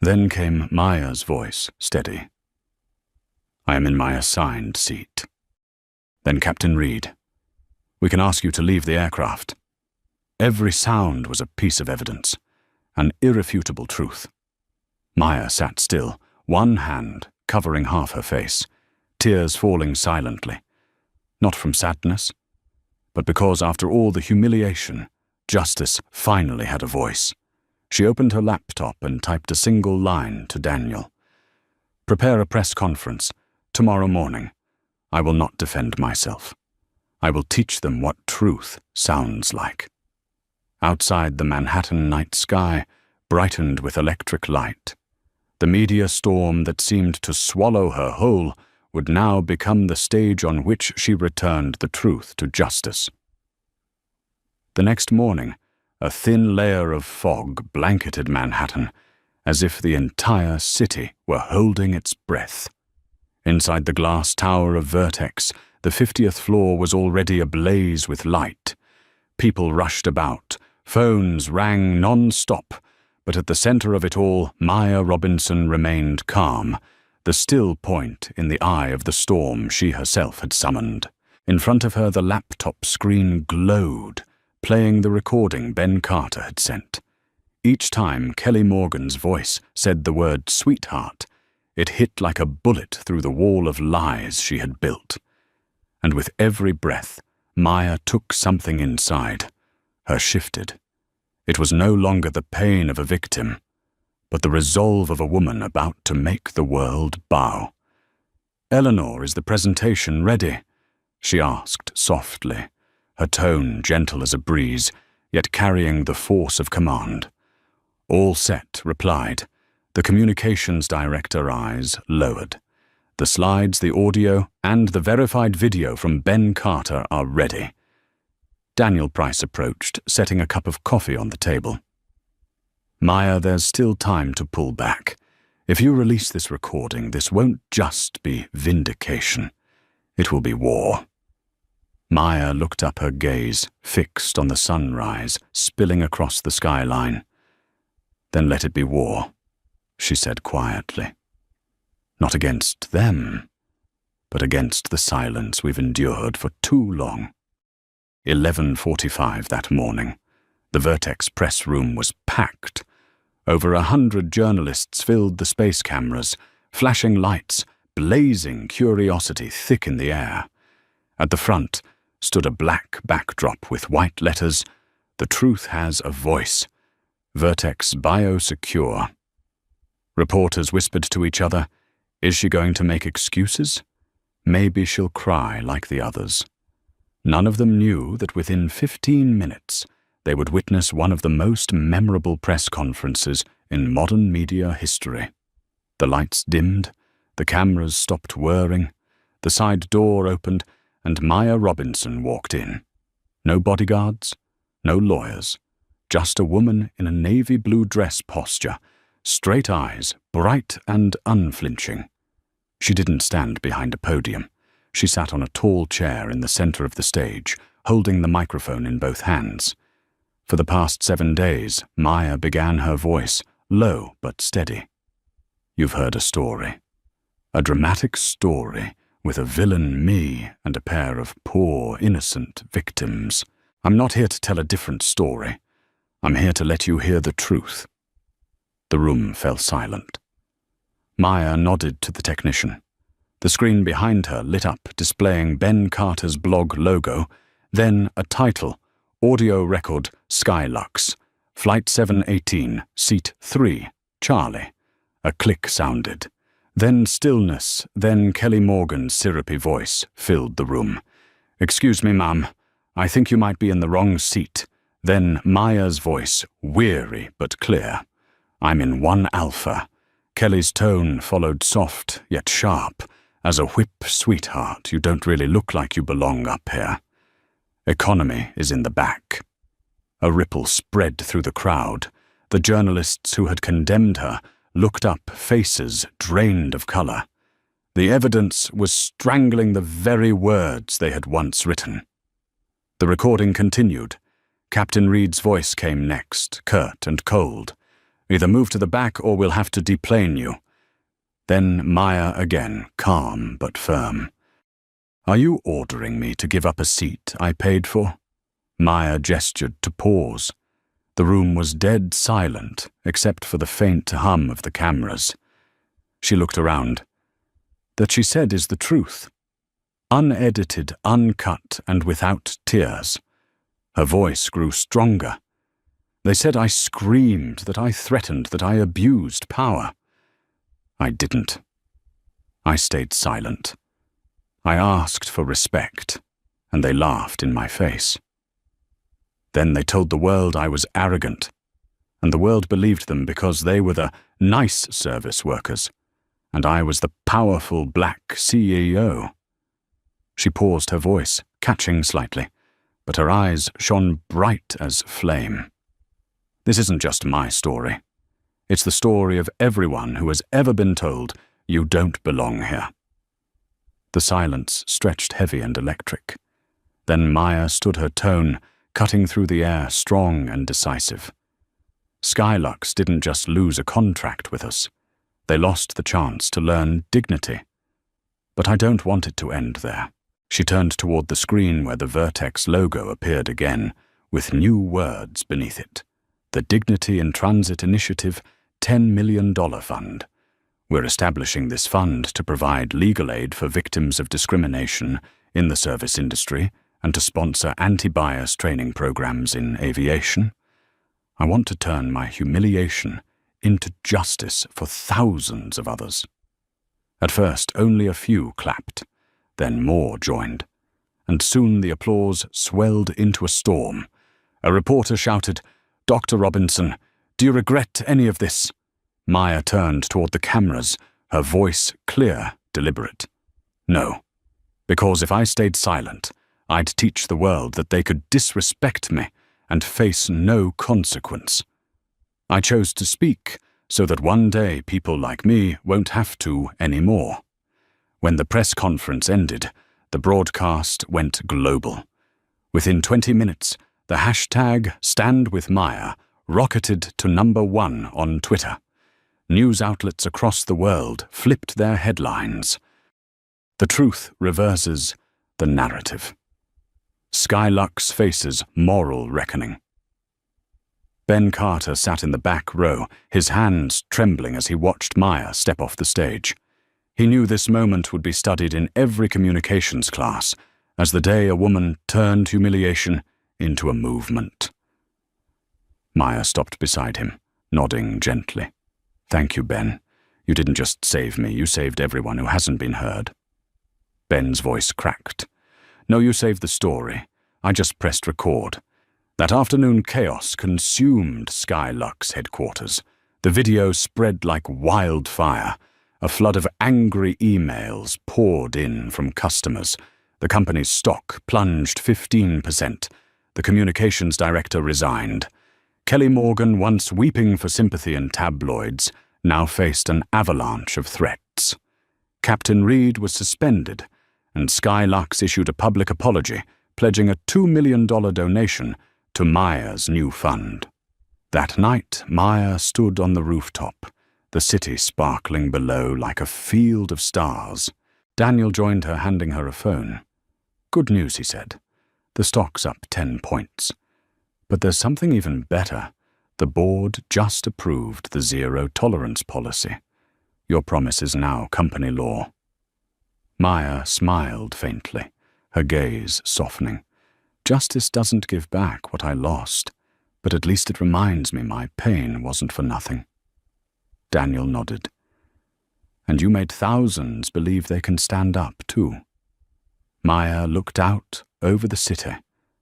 Then came Maya's voice, steady. "I am in my assigned seat." Then Captain Reed, "We can ask you to leave the aircraft." Every sound was a piece of evidence, an irrefutable truth. Maya sat still, one hand covering half her face, tears falling silently, not from sadness, but because after all the humiliation, justice finally had a voice. She opened her laptop and typed a single line to Daniel. "Prepare a press conference. Tomorrow morning, I will not defend myself. I will teach them what truth sounds like. Outside, the Manhattan night sky brightened with electric light. The media storm that seemed to swallow her whole would now become the stage on which she returned the truth to justice. The next morning, a thin layer of fog blanketed Manhattan, as if the entire city were holding its breath. Inside the glass tower of Vertex, the 50th floor was already ablaze with light. People rushed about, phones rang non-stop, but at the center of it all, Maya Robinson remained calm, the still point in the eye of the storm she herself had summoned. In front of her, the laptop screen glowed, playing the recording Ben Carter had sent. Each time Kelly Morgan's voice said the word sweetheart, it hit like a bullet through the wall of lies she had built. And with every breath, Maya took something inside. Her shifted. It was no longer the pain of a victim, but the resolve of a woman about to make the world bow. "Eleanor, is the presentation ready?" she asked softly, her tone gentle as a breeze, yet carrying the force of command. "All set," replied. The communications director eyes lowered. "The slides, the audio, and the verified video from Ben Carter are ready." Daniel Price approached, setting a cup of coffee on the table. "Maya, there's still time to pull back. If you release this recording, this won't just be vindication. It will be war." Maya looked up, her gaze fixed on the sunrise spilling across the skyline. "Then let it be war," she said quietly. "Not against them, but against the silence we've endured for too long." 11:45 that morning. The Vertex press room was packed. Over 100 journalists filled the space cameras, flashing lights, blazing curiosity thick in the air. At the front stood a black backdrop with white letters, "The truth has a voice. Vertex biosecure." Reporters whispered to each other, "Is she going to make excuses? Maybe she'll cry like the others." None of them knew that within 15 minutes they would witness one of the most memorable press conferences in modern media history. The lights dimmed, the cameras stopped whirring, the side door opened, and Maya Robinson walked in. No bodyguards, no lawyers, just a woman in a navy blue dress posture, straight eyes, bright and unflinching. She didn't stand behind a podium. She sat on a tall chair in the center of the stage, holding the microphone in both hands. For the past 7 days, Maya began her voice, low but steady. "You've heard a story. A dramatic story with a villain me and a pair of poor, innocent victims. I'm not here to tell a different story. I'm here to let you hear the truth." The room fell silent. Maya nodded to the technician. The screen behind her lit up, displaying Ben Carter's blog logo, then a title, audio record Skylux, Flight 718, Seat 3, Charlie. A click sounded. Then stillness, then Kelly Morgan's syrupy voice filled the room. "Excuse me, ma'am. I think you might be in the wrong seat." Then Maya's voice, weary but clear. "I'm in 1 Alpha." Kelly's tone followed soft yet sharp. "As a whip, sweetheart, you don't really look like you belong up here. Economy is in the back." A ripple spread through the crowd. The journalists who had condemned her looked up, faces drained of color. The evidence was strangling the very words they had once written. The recording continued. Captain Reed's voice came next, curt and cold. "Either move to the back or we'll have to deplane you." Then Maya again, calm but firm. "Are you ordering me to give up a seat I paid for?" Maya gestured to pause. The room was dead silent, except for the faint hum of the cameras. She looked around. "That she said is the truth. Unedited, uncut, and without tears." Her voice grew stronger. "They said I screamed, that I threatened, that I abused power. I didn't. I stayed silent. I asked for respect, and they laughed in my face. Then they told the world I was arrogant, and the world believed them because they were the nice service workers, and I was the powerful black CEO. She paused, her voice catching slightly, but her eyes shone bright as flame. This isn't just my story. It's the story of everyone who has ever been told, "You don't belong here." The silence stretched heavy and electric. Then Maya stood, her tone cutting through the air, strong and decisive. Skylux didn't just lose a contract with us. They lost the chance to learn dignity. But I don't want it to end there. She turned toward the screen where the Vertex logo appeared again, with new words beneath it. The Dignity in Transit Initiative $10 million fund. We're establishing this fund to provide legal aid for victims of discrimination in the service industry and to sponsor anti-bias training programs in aviation. I want to turn my humiliation into justice for thousands of others. At first, only a few clapped, then more joined, and soon the applause swelled into a storm. A reporter shouted, "Dr. Robinson, do you regret any of this?" Maya turned toward the cameras, her voice clear, deliberate. "No, because if I stayed silent, I'd teach the world that they could disrespect me and face no consequence. I chose to speak so that one day people like me won't have to anymore." When the press conference ended, the broadcast went global. Within 20 minutes, the hashtag #StandWithMaya rocketed to #1 on Twitter. News outlets across the world flipped their headlines. The truth reverses the narrative. Skylux faces moral reckoning. Ben Carter sat in the back row, his hands trembling as he watched Maya step off the stage. He knew this moment would be studied in every communications class as the day a woman turned humiliation into a movement. Maya stopped beside him, nodding gently. "Thank you, Ben. You didn't just save me, you saved everyone who hasn't been heard." Ben's voice cracked. "No, you saved the story. I just pressed record." That afternoon, chaos consumed Skylux headquarters. The video spread like wildfire. A flood of angry emails poured in from customers. The company's stock plunged 15%. The communications director resigned. Kelly Morgan, once weeping for sympathy in tabloids, now faced an avalanche of threats. Captain Reed was suspended, and Skylux issued a public apology, pledging a $2 million donation to Maya's new fund. That night, Maya stood on the rooftop, the city sparkling below like a field of stars. Daniel joined her, handing her a phone. "Good news," he said. "The stock's up 10 points. But there's something even better. The board just approved the zero-tolerance policy. Your promise is now company law." Maya smiled faintly, her gaze softening. "Justice doesn't give back what I lost, but at least it reminds me my pain wasn't for nothing." Daniel nodded. "And you made thousands believe they can stand up, too." Maya looked out over the city,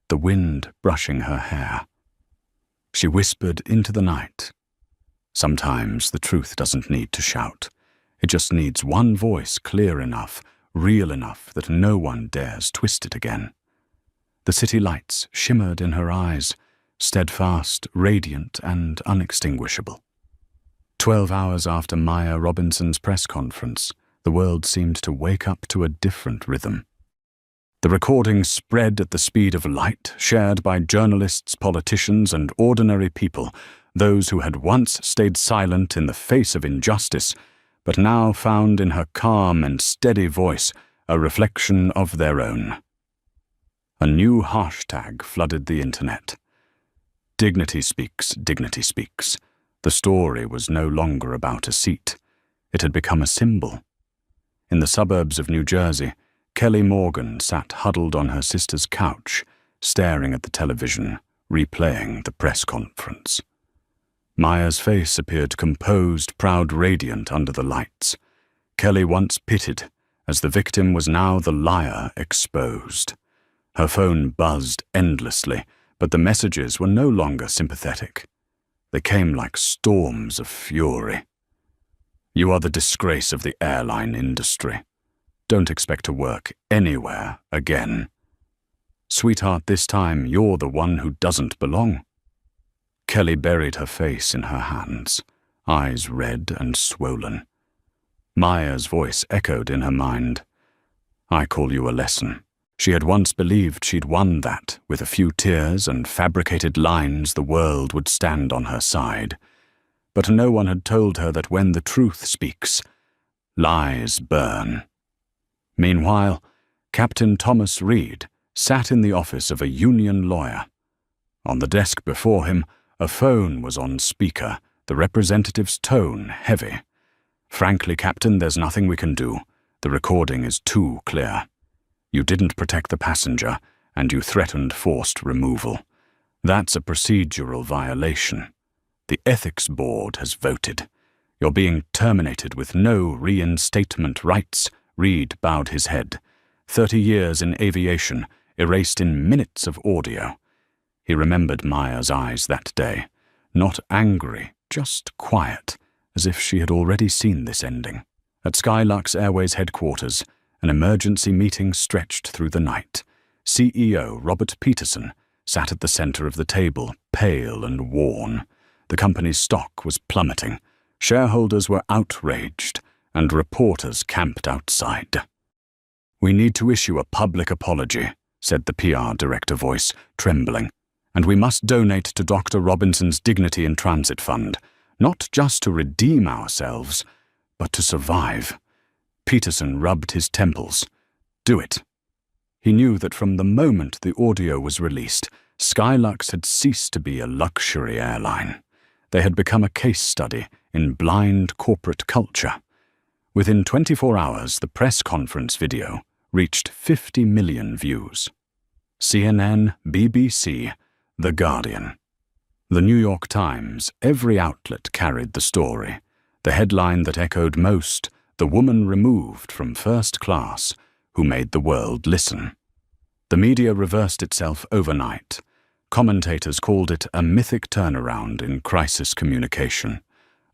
the wind brushing her hair. She whispered into the night. Sometimes the truth doesn't need to shout. It just needs one voice clear enough, real enough that no one dares twist it again. The city lights shimmered in her eyes, steadfast, radiant, and unextinguishable. 12 hours after Maya Robinson's press conference, the world seemed to wake up to a different rhythm. The recording spread at the speed of light, shared by journalists, politicians, and ordinary people, those who had once stayed silent in the face of injustice, but now found in her calm and steady voice a reflection of their own. A new hashtag flooded the internet. Dignity speaks, dignity speaks. The story was no longer about a seat. It had become a symbol. In the suburbs of New Jersey, Kelly Morgan sat huddled on her sister's couch, staring at the television, replaying the press conference. Maya's face appeared composed, proud, radiant under the lights. Kelly once pitied, as the victim was now the liar exposed. Her phone buzzed endlessly, but the messages were no longer sympathetic. They came like storms of fury. You are the disgrace of the airline industry. Don't expect to work anywhere again. Sweetheart, this time you're the one who doesn't belong. Kelly buried her face in her hands, eyes red and swollen. Maya's voice echoed in her mind. I call you a lesson. She had once believed she'd won that. With a few tears and fabricated lines, the world would stand on her side. But no one had told her that when the truth speaks, lies burn. Meanwhile, Captain Thomas Reed sat in the office of a union lawyer. On the desk before him, a phone was on speaker, the representative's tone heavy. Frankly, Captain, there's nothing we can do. The recording is too clear. You didn't protect the passenger, and you threatened forced removal. That's a procedural violation. The Ethics Board has voted. You're being terminated with no reinstatement rights. Reed bowed his head. 30 years in aviation, erased in minutes of audio. He remembered Maya's eyes that day. Not angry, just quiet, as if she had already seen this ending. At Skylux Airways headquarters, an emergency meeting stretched through the night. CEO Robert Peterson sat at the center of the table, pale and worn. The company's stock was plummeting. Shareholders were outraged, and reporters camped outside. We need to issue a public apology, said the PR director voice, trembling. And we must donate to Dr. Robinson's Dignity in Transit Fund, not just to redeem ourselves, but to survive. Peterson rubbed his temples. Do it. He knew that from the moment the audio was released, Skylux had ceased to be a luxury airline. They had become a case study in blind corporate culture. Within 24 hours, the press conference video reached 50 million views. CNN, BBC, The Guardian. The New York Times, every outlet carried the story. The headline that echoed most, the woman removed from first class who made the world listen. The media reversed itself overnight. Commentators called it a mythic turnaround in crisis communication.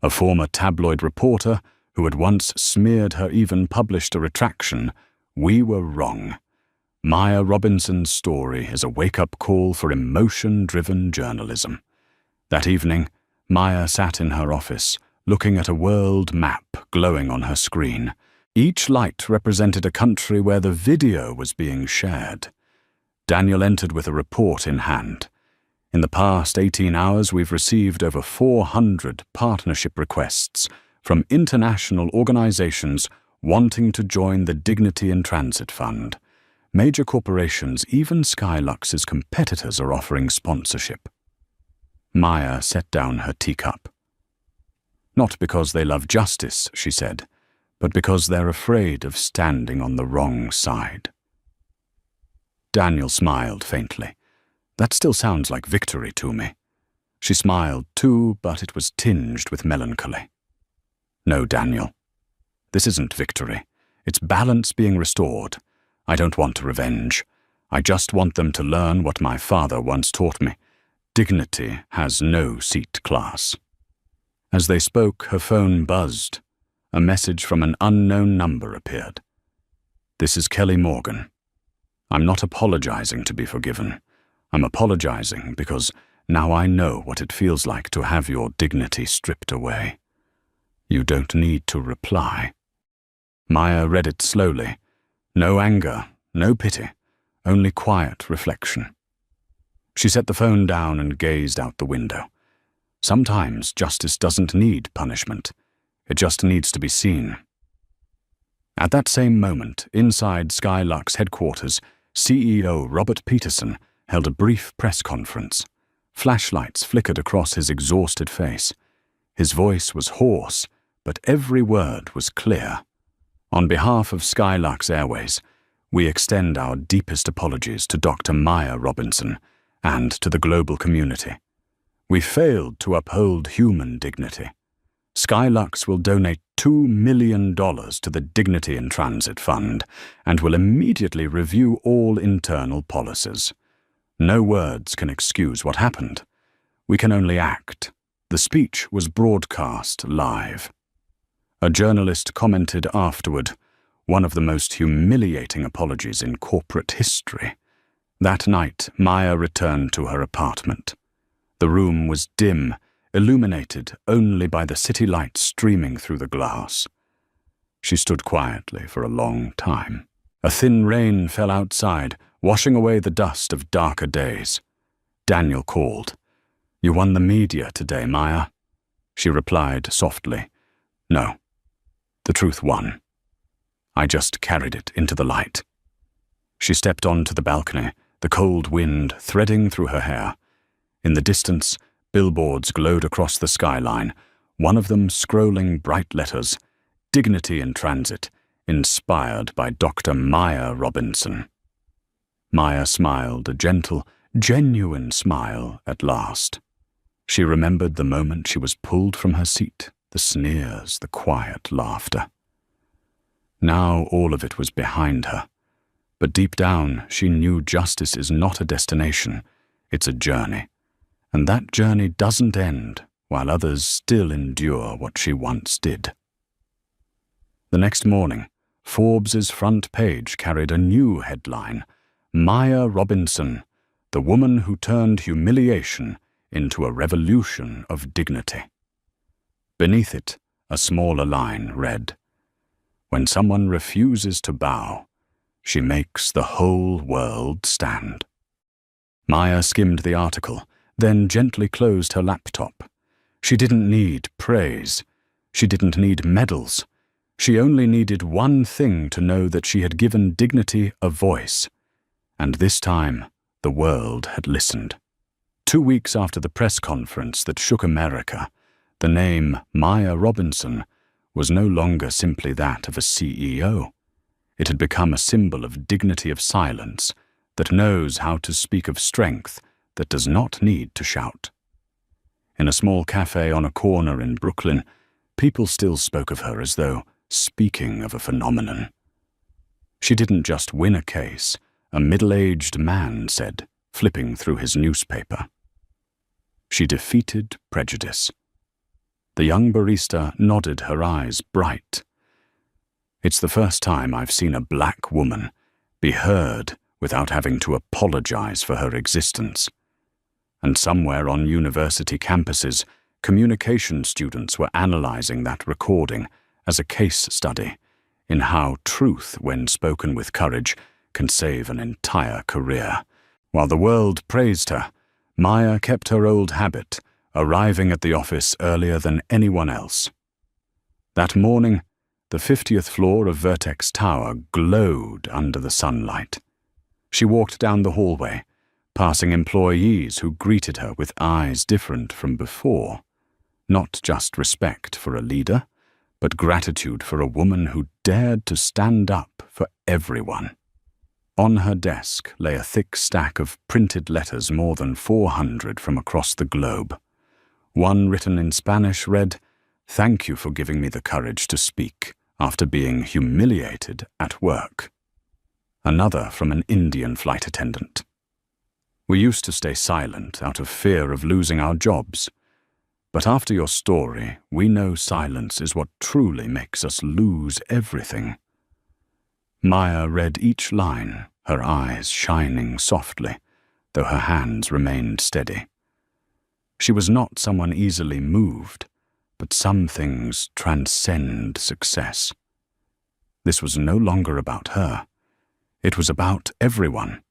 A former tabloid reporter who had once smeared her even published a retraction. We were wrong. Maya Robinson's story is a wake-up call for emotion-driven journalism. That evening, Maya sat in her office, looking at a world map glowing on her screen. Each light represented a country where the video was being shared. Daniel entered with a report in hand. In the past 18 hours, we've received over 400 partnership requests from international organizations wanting to join the Dignity in Transit Fund. Major corporations, even Skylux's competitors, are offering sponsorship. Maya set down her teacup. Not because they love justice, she said, but because they're afraid of standing on the wrong side. Daniel smiled faintly. That still sounds like victory to me. She smiled too, but it was tinged with melancholy. No, Daniel. This isn't victory. It's balance being restored. I don't want revenge. I just want them to learn what my father once taught me. Dignity has no seat class. As they spoke, her phone buzzed. A message from an unknown number appeared. This is Kelly Morgan. I'm not apologizing to be forgiven. I'm apologizing because now I know what it feels like to have your dignity stripped away. You don't need to reply. Maya read it slowly. No anger, no pity, only quiet reflection. She set the phone down and gazed out the window. Sometimes justice doesn't need punishment. It just needs to be seen. At that same moment, inside Skylux headquarters, CEO Robert Peterson held a brief press conference. Flashlights flickered across his exhausted face. His voice was hoarse, but every word was clear. On behalf of Skylux Airways, we extend our deepest apologies to Dr. Maya Robinson and to the global community. We failed to uphold human dignity. Skylux will donate $2 million to the Dignity in Transit Fund and will immediately review all internal policies. No words can excuse what happened. We can only act. The speech was broadcast live. A journalist commented afterward, one of the most humiliating apologies in corporate history. That night, Maya returned to her apartment. The room was dim, illuminated only by the city lights streaming through the glass. She stood quietly for a long time. A thin rain fell outside, washing away the dust of darker days. Daniel called. "You won the media today, Maya." She replied softly, "No, the truth won. I just carried it into the light." She stepped onto the balcony, the cold wind threading through her hair. In the distance, billboards glowed across the skyline, one of them scrolling bright letters, "Dignity in Transit, inspired by Dr. Maya Robinson." Maya smiled, a gentle, genuine smile at last. She remembered the moment she was pulled from her seat, the sneers, the quiet laughter. Now all of it was behind her. But deep down, she knew justice is not a destination, it's a journey. And that journey doesn't end while others still endure what she once did. The next morning, Forbes's front page carried a new headline, "Maya Robinson, the woman who turned humiliation into a revolution of dignity." Beneath it, a smaller line read, "When someone refuses to bow, she makes the whole world stand." Maya skimmed the article, then gently closed her laptop. She didn't need praise. She didn't need medals. She only needed one thing to know that she had given dignity a voice. And this time, the world had listened. 2 weeks after the press conference that shook America, the name Maya Robinson was no longer simply that of a CEO. It had become a symbol of dignity of silence that knows how to speak of strength that does not need to shout. In a small cafe on a corner in Brooklyn, people still spoke of her as though speaking of a phenomenon. She didn't just win a case, a middle-aged man said, flipping through his newspaper. She defeated prejudice. The young barista nodded, her eyes bright. "It's the first time I've seen a black woman be heard without having to apologize for her existence." And somewhere on university campuses, communication students were analyzing that recording as a case study in how truth, when spoken with courage, can save an entire career. While the world praised her, Maya kept her old habit, arriving at the office earlier than anyone else. That morning, the 50th floor of Vertex Tower glowed under the sunlight. She walked down the hallway, passing employees who greeted her with eyes different from before. Not just respect for a leader, but gratitude for a woman who dared to stand up for everyone. On her desk lay a thick stack of printed letters, more than 400 from across the globe. One written in Spanish read, "Thank you for giving me the courage to speak after being humiliated at work." Another from an Indian flight attendant. "We used to stay silent out of fear of losing our jobs. But after your story, we know silence is what truly makes us lose everything." Maya read each line, her eyes shining softly, though her hands remained steady. She was not someone easily moved, but some things transcend success. This was no longer about her. It was about everyone.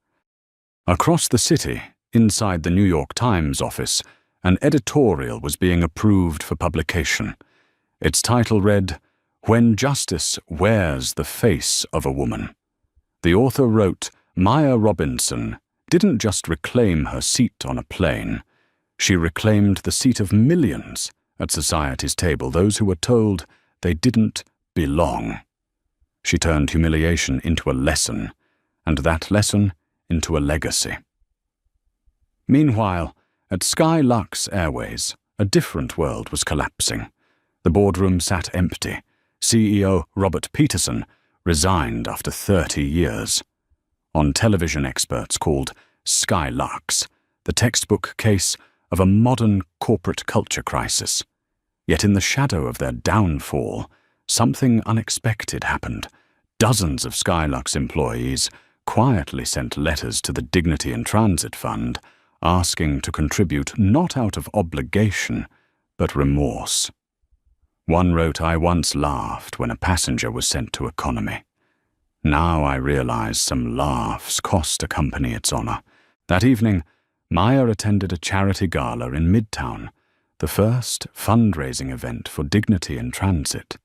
Across the city, inside the New York Times office, an editorial was being approved for publication. Its title read, "When Justice Wears the Face of a Woman." The author wrote, Maya Robinson didn't just reclaim her seat on a plane. She reclaimed the seat of millions at society's table, those who were told they didn't belong. She turned humiliation into a lesson, and that lesson into a legacy. Meanwhile, at Skylux Airways, a different world was collapsing. The boardroom sat empty. CEO Robert Peterson resigned after 30 years. On television, experts called Skylux the textbook case of a modern corporate culture crisis. Yet in the shadow of their downfall, something unexpected happened. Dozens of Skylux employees quietly sent letters to the Dignity in Transit Fund, asking to contribute not out of obligation, but remorse. One wrote, "I once laughed when a passenger was sent to economy. Now I realize some laughs cost a company its honor." That evening, Maya attended a charity gala in Midtown, the first fundraising event for Dignity in Transit.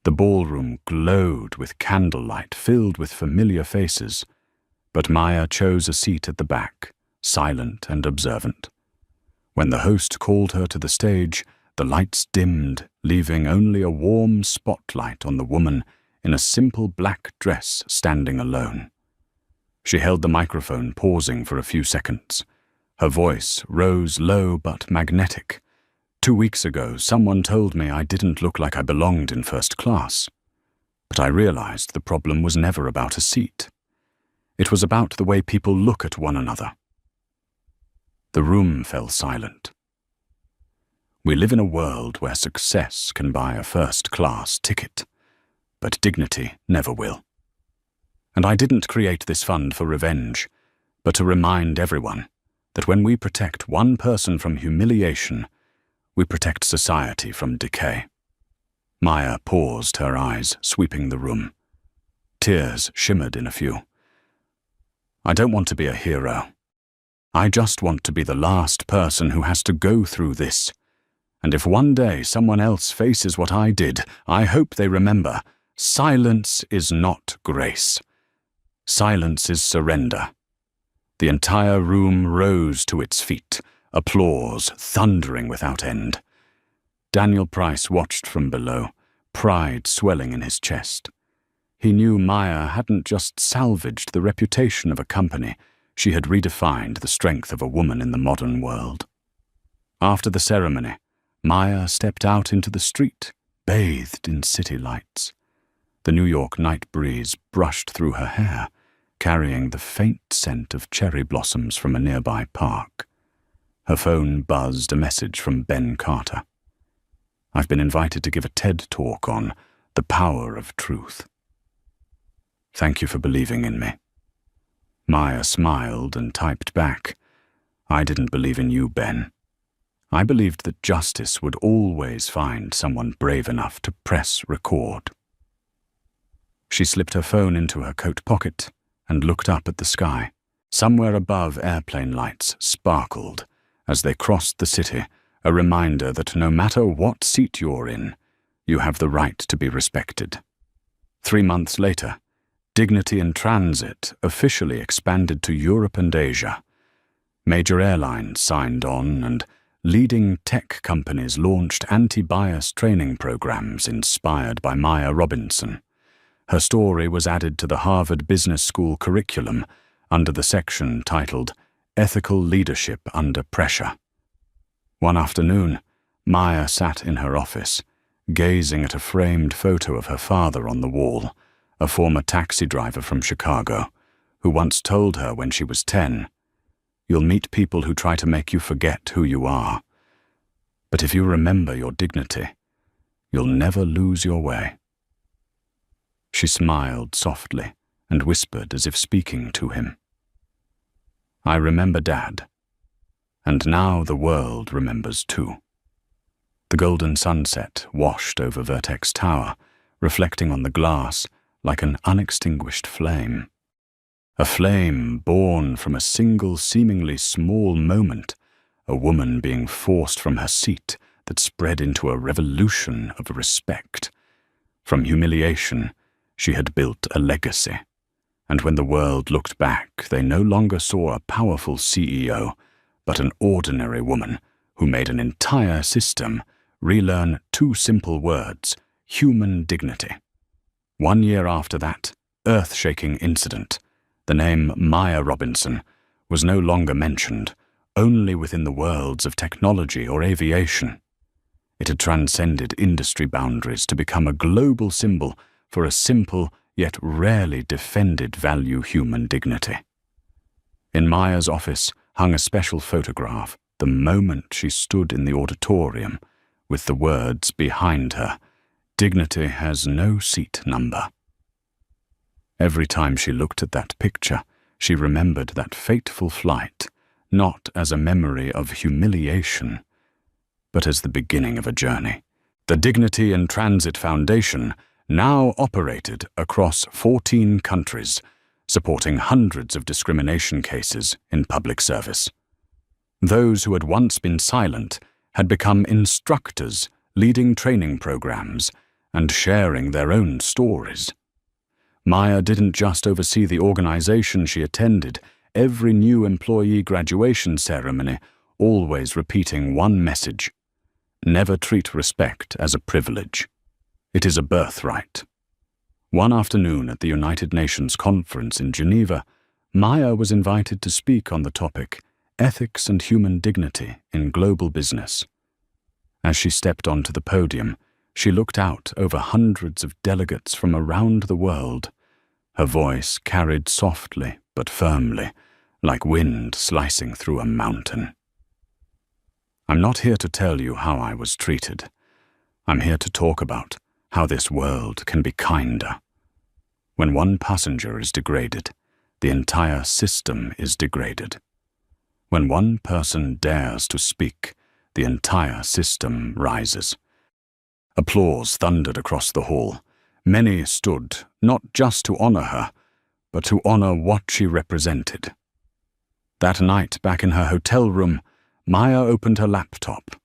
The ballroom glowed with candlelight filled with familiar faces, but Maya chose a seat at the back, silent and observant. When the host called her to the stage, the lights dimmed, leaving only a warm spotlight on the woman in a simple black dress standing alone. She held the microphone, pausing for a few seconds. Her voice rose low but magnetic. "2 weeks ago, someone told me I didn't look like I belonged in first class. But I realized the problem was never about a seat. It was about the way people look at one another." The room fell silent. We live in a world where success can buy a first-class ticket, but dignity never will. And I didn't create this fund for revenge, but to remind everyone that when we protect one person from humiliation, we protect society from decay. Maya paused, her eyes sweeping the room. Tears shimmered in a few. "I don't want to be a hero. I just want to be the last person who has to go through this. And if one day someone else faces what I did, I hope they remember, silence is not grace. Silence is surrender." The entire room rose to its feet, applause thundering without end. Daniel Price watched from below, pride swelling in his chest. He knew Maya hadn't just salvaged the reputation of a company, she had redefined the strength of a woman in the modern world. After the ceremony, Maya stepped out into the street, bathed in city lights. The New York night breeze brushed through her hair, carrying the faint scent of cherry blossoms from a nearby park. Her phone buzzed a message from Ben Carter. "I've been invited to give a TED talk on the power of truth. Thank you for believing in me." Maya smiled and typed back, "I didn't believe in you, Ben. I believed that justice would always find someone brave enough to press record." She slipped her phone into her coat pocket and looked up at the sky. Somewhere above, airplane lights sparkled as they crossed the city, a reminder that no matter what seat you're in, you have the right to be respected. 3 months later, Dignity in Transit officially expanded to Europe and Asia. Major airlines signed on, and leading tech companies launched anti-bias training programs inspired by Maya Robinson. Her story was added to the Harvard Business School curriculum under the section titled Ethical Leadership Under Pressure. One afternoon, Maya sat in her office, gazing at a framed photo of her father on the wall, a former taxi driver from Chicago, who once told her when she was 10, "You'll meet people who try to make you forget who you are. But if you remember your dignity, you'll never lose your way." She smiled softly and whispered as if speaking to him, "I remember, Dad. And now the world remembers too." The golden sunset washed over Vertex Tower, reflecting on the glass like an unextinguished flame. A flame born from a single seemingly small moment, a woman being forced from her seat that spread into a revolution of respect. From humiliation, she had built a legacy. And when the world looked back, they no longer saw a powerful CEO, but an ordinary woman who made an entire system relearn 2 simple words: human dignity. 1 year after that earth-shaking incident, the name Maya Robinson was no longer mentioned, only within the worlds of technology or aviation. It had transcended industry boundaries to become a global symbol for a simple yet rarely defended value: human dignity. In Maya's office hung a special photograph the moment she stood in the auditorium, with the words behind her, "Dignity has no seat number." Every time she looked at that picture, she remembered that fateful flight, not as a memory of humiliation, but as the beginning of a journey. The Dignity in Transit Foundation now operated across 14 countries, supporting hundreds of discrimination cases in public service. Those who had once been silent had become instructors, leading training programs and sharing their own stories. Maya didn't just oversee the organization she attended, every new employee graduation ceremony always repeating one message: never treat respect as a privilege. It is a birthright. One afternoon at the United Nations conference in Geneva, Maya was invited to speak on the topic, Ethics and Human Dignity in Global Business. As she stepped onto the podium, she looked out over hundreds of delegates from around the world. Her voice carried softly but firmly, like wind slicing through a mountain. I'm not here to tell you how I was treated. I'm here to talk about how this world can be kinder. When one passenger is degraded, the entire system is degraded. When one person dares to speak, the entire system rises. Applause thundered across the hall. Many stood, not just to honor her, but to honor what she represented. That night, back in her hotel room, Maya opened her laptop.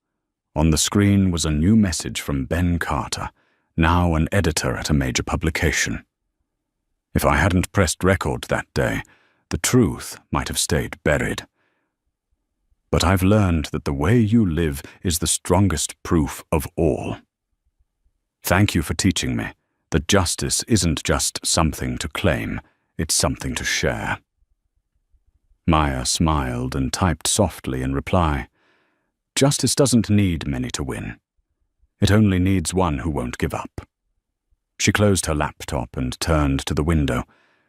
On the screen was a new message from Ben Carter, now an editor at a major publication. If I hadn't pressed record that day, the truth might have stayed buried. But I've learned that the way you live is the strongest proof of all. Thank you for teaching me that justice isn't just something to claim, it's something to share. Maya smiled and typed softly in reply, "Justice doesn't need many to win. It only needs one who won't give up." She closed her laptop and turned to the window,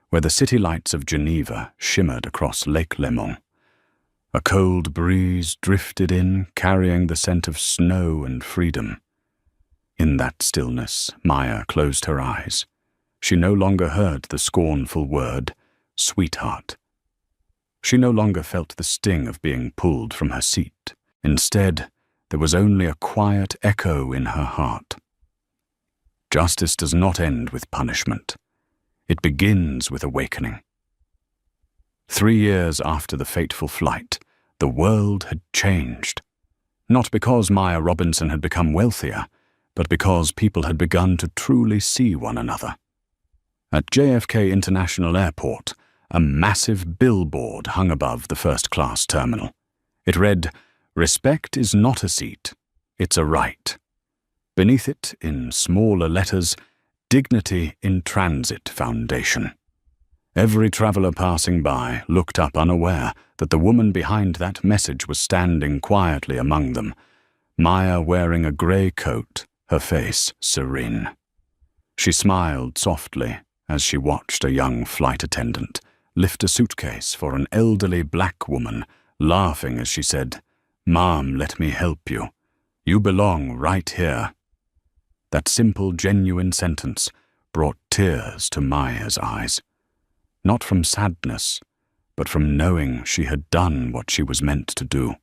where the city lights of Geneva shimmered across Lake Léman. A cold breeze drifted in, carrying the scent of snow and freedom. In that stillness, Maya closed her eyes. She no longer heard the scornful word, "sweetheart." She no longer felt the sting of being pulled from her seat. Instead, there was only a quiet echo in her heart. Justice does not end with punishment. It begins with awakening. 3 years after the fateful flight, the world had changed. Not because Maya Robinson had become wealthier, but because people had begun to truly see one another. At JFK International Airport, a massive billboard hung above the first-class terminal. It read, "Respect is not a seat, it's a right." Beneath it, in smaller letters, "Dignity in Transit Foundation." Every traveler passing by looked up unaware that the woman behind that message was standing quietly among them, Maya wearing a grey coat, her face serene. She smiled softly as she watched a young flight attendant lift a suitcase for an elderly black woman, laughing as she said, "Ma'am, let me help you. You belong right here." That simple, genuine sentence brought tears to Maya's eyes. Not from sadness, but from knowing she had done what she was meant to do.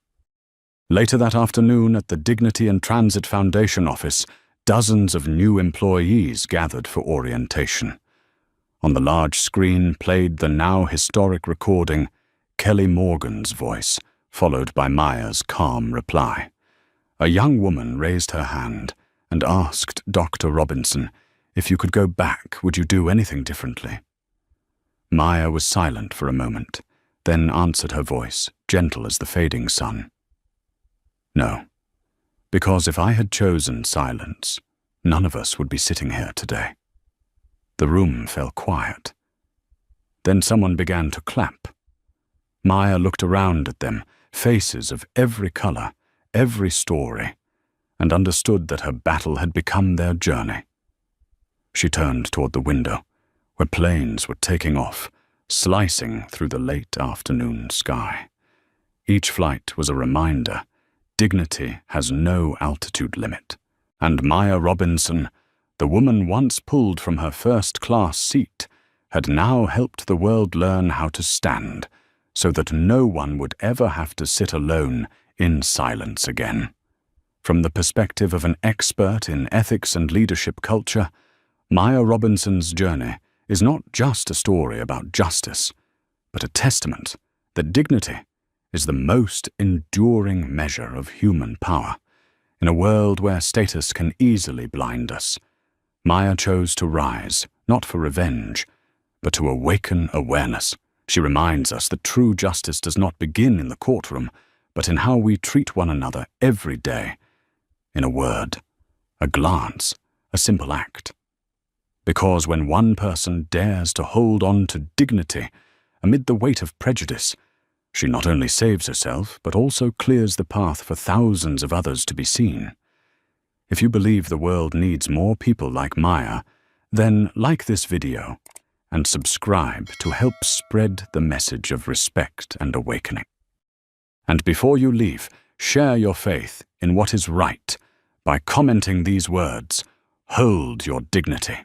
Later that afternoon at the Dignity and Transit Foundation office, dozens of new employees gathered for orientation. On the large screen played the now historic recording, Kelly Morgan's voice, followed by Maya's calm reply. A young woman raised her hand and asked Dr. Robinson, "If you could go back, would you do anything differently?" Maya was silent for a moment, then answered, her voice gentle as the fading sun. "No, because if I had chosen silence, none of us would be sitting here today." The room fell quiet. Then someone began to clap. Maya looked around at them, faces of every color, every story, and understood that her battle had become their journey. She turned toward the window, where planes were taking off, slicing through the late afternoon sky. Each flight was a reminder: dignity has no altitude limit. And Maya Robinson, the woman once pulled from her first-class seat, had now helped the world learn how to stand, so that no one would ever have to sit alone in silence again. From the perspective of an expert in ethics and leadership culture, Maya Robinson's journey is not just a story about justice, but a testament that dignity is the most enduring measure of human power. In a world where status can easily blind us, Maya chose to rise, not for revenge, but to awaken awareness. She reminds us that true justice does not begin in the courtroom, but in how we treat one another every day. In a word, a glance, a simple act. Because when one person dares to hold on to dignity amid the weight of prejudice, she not only saves herself, but also clears the path for thousands of others to be seen. If you believe the world needs more people like Maya, then like this video and subscribe to help spread the message of respect and awakening. And before you leave, share your faith in what is right by commenting these words: "Hold your dignity."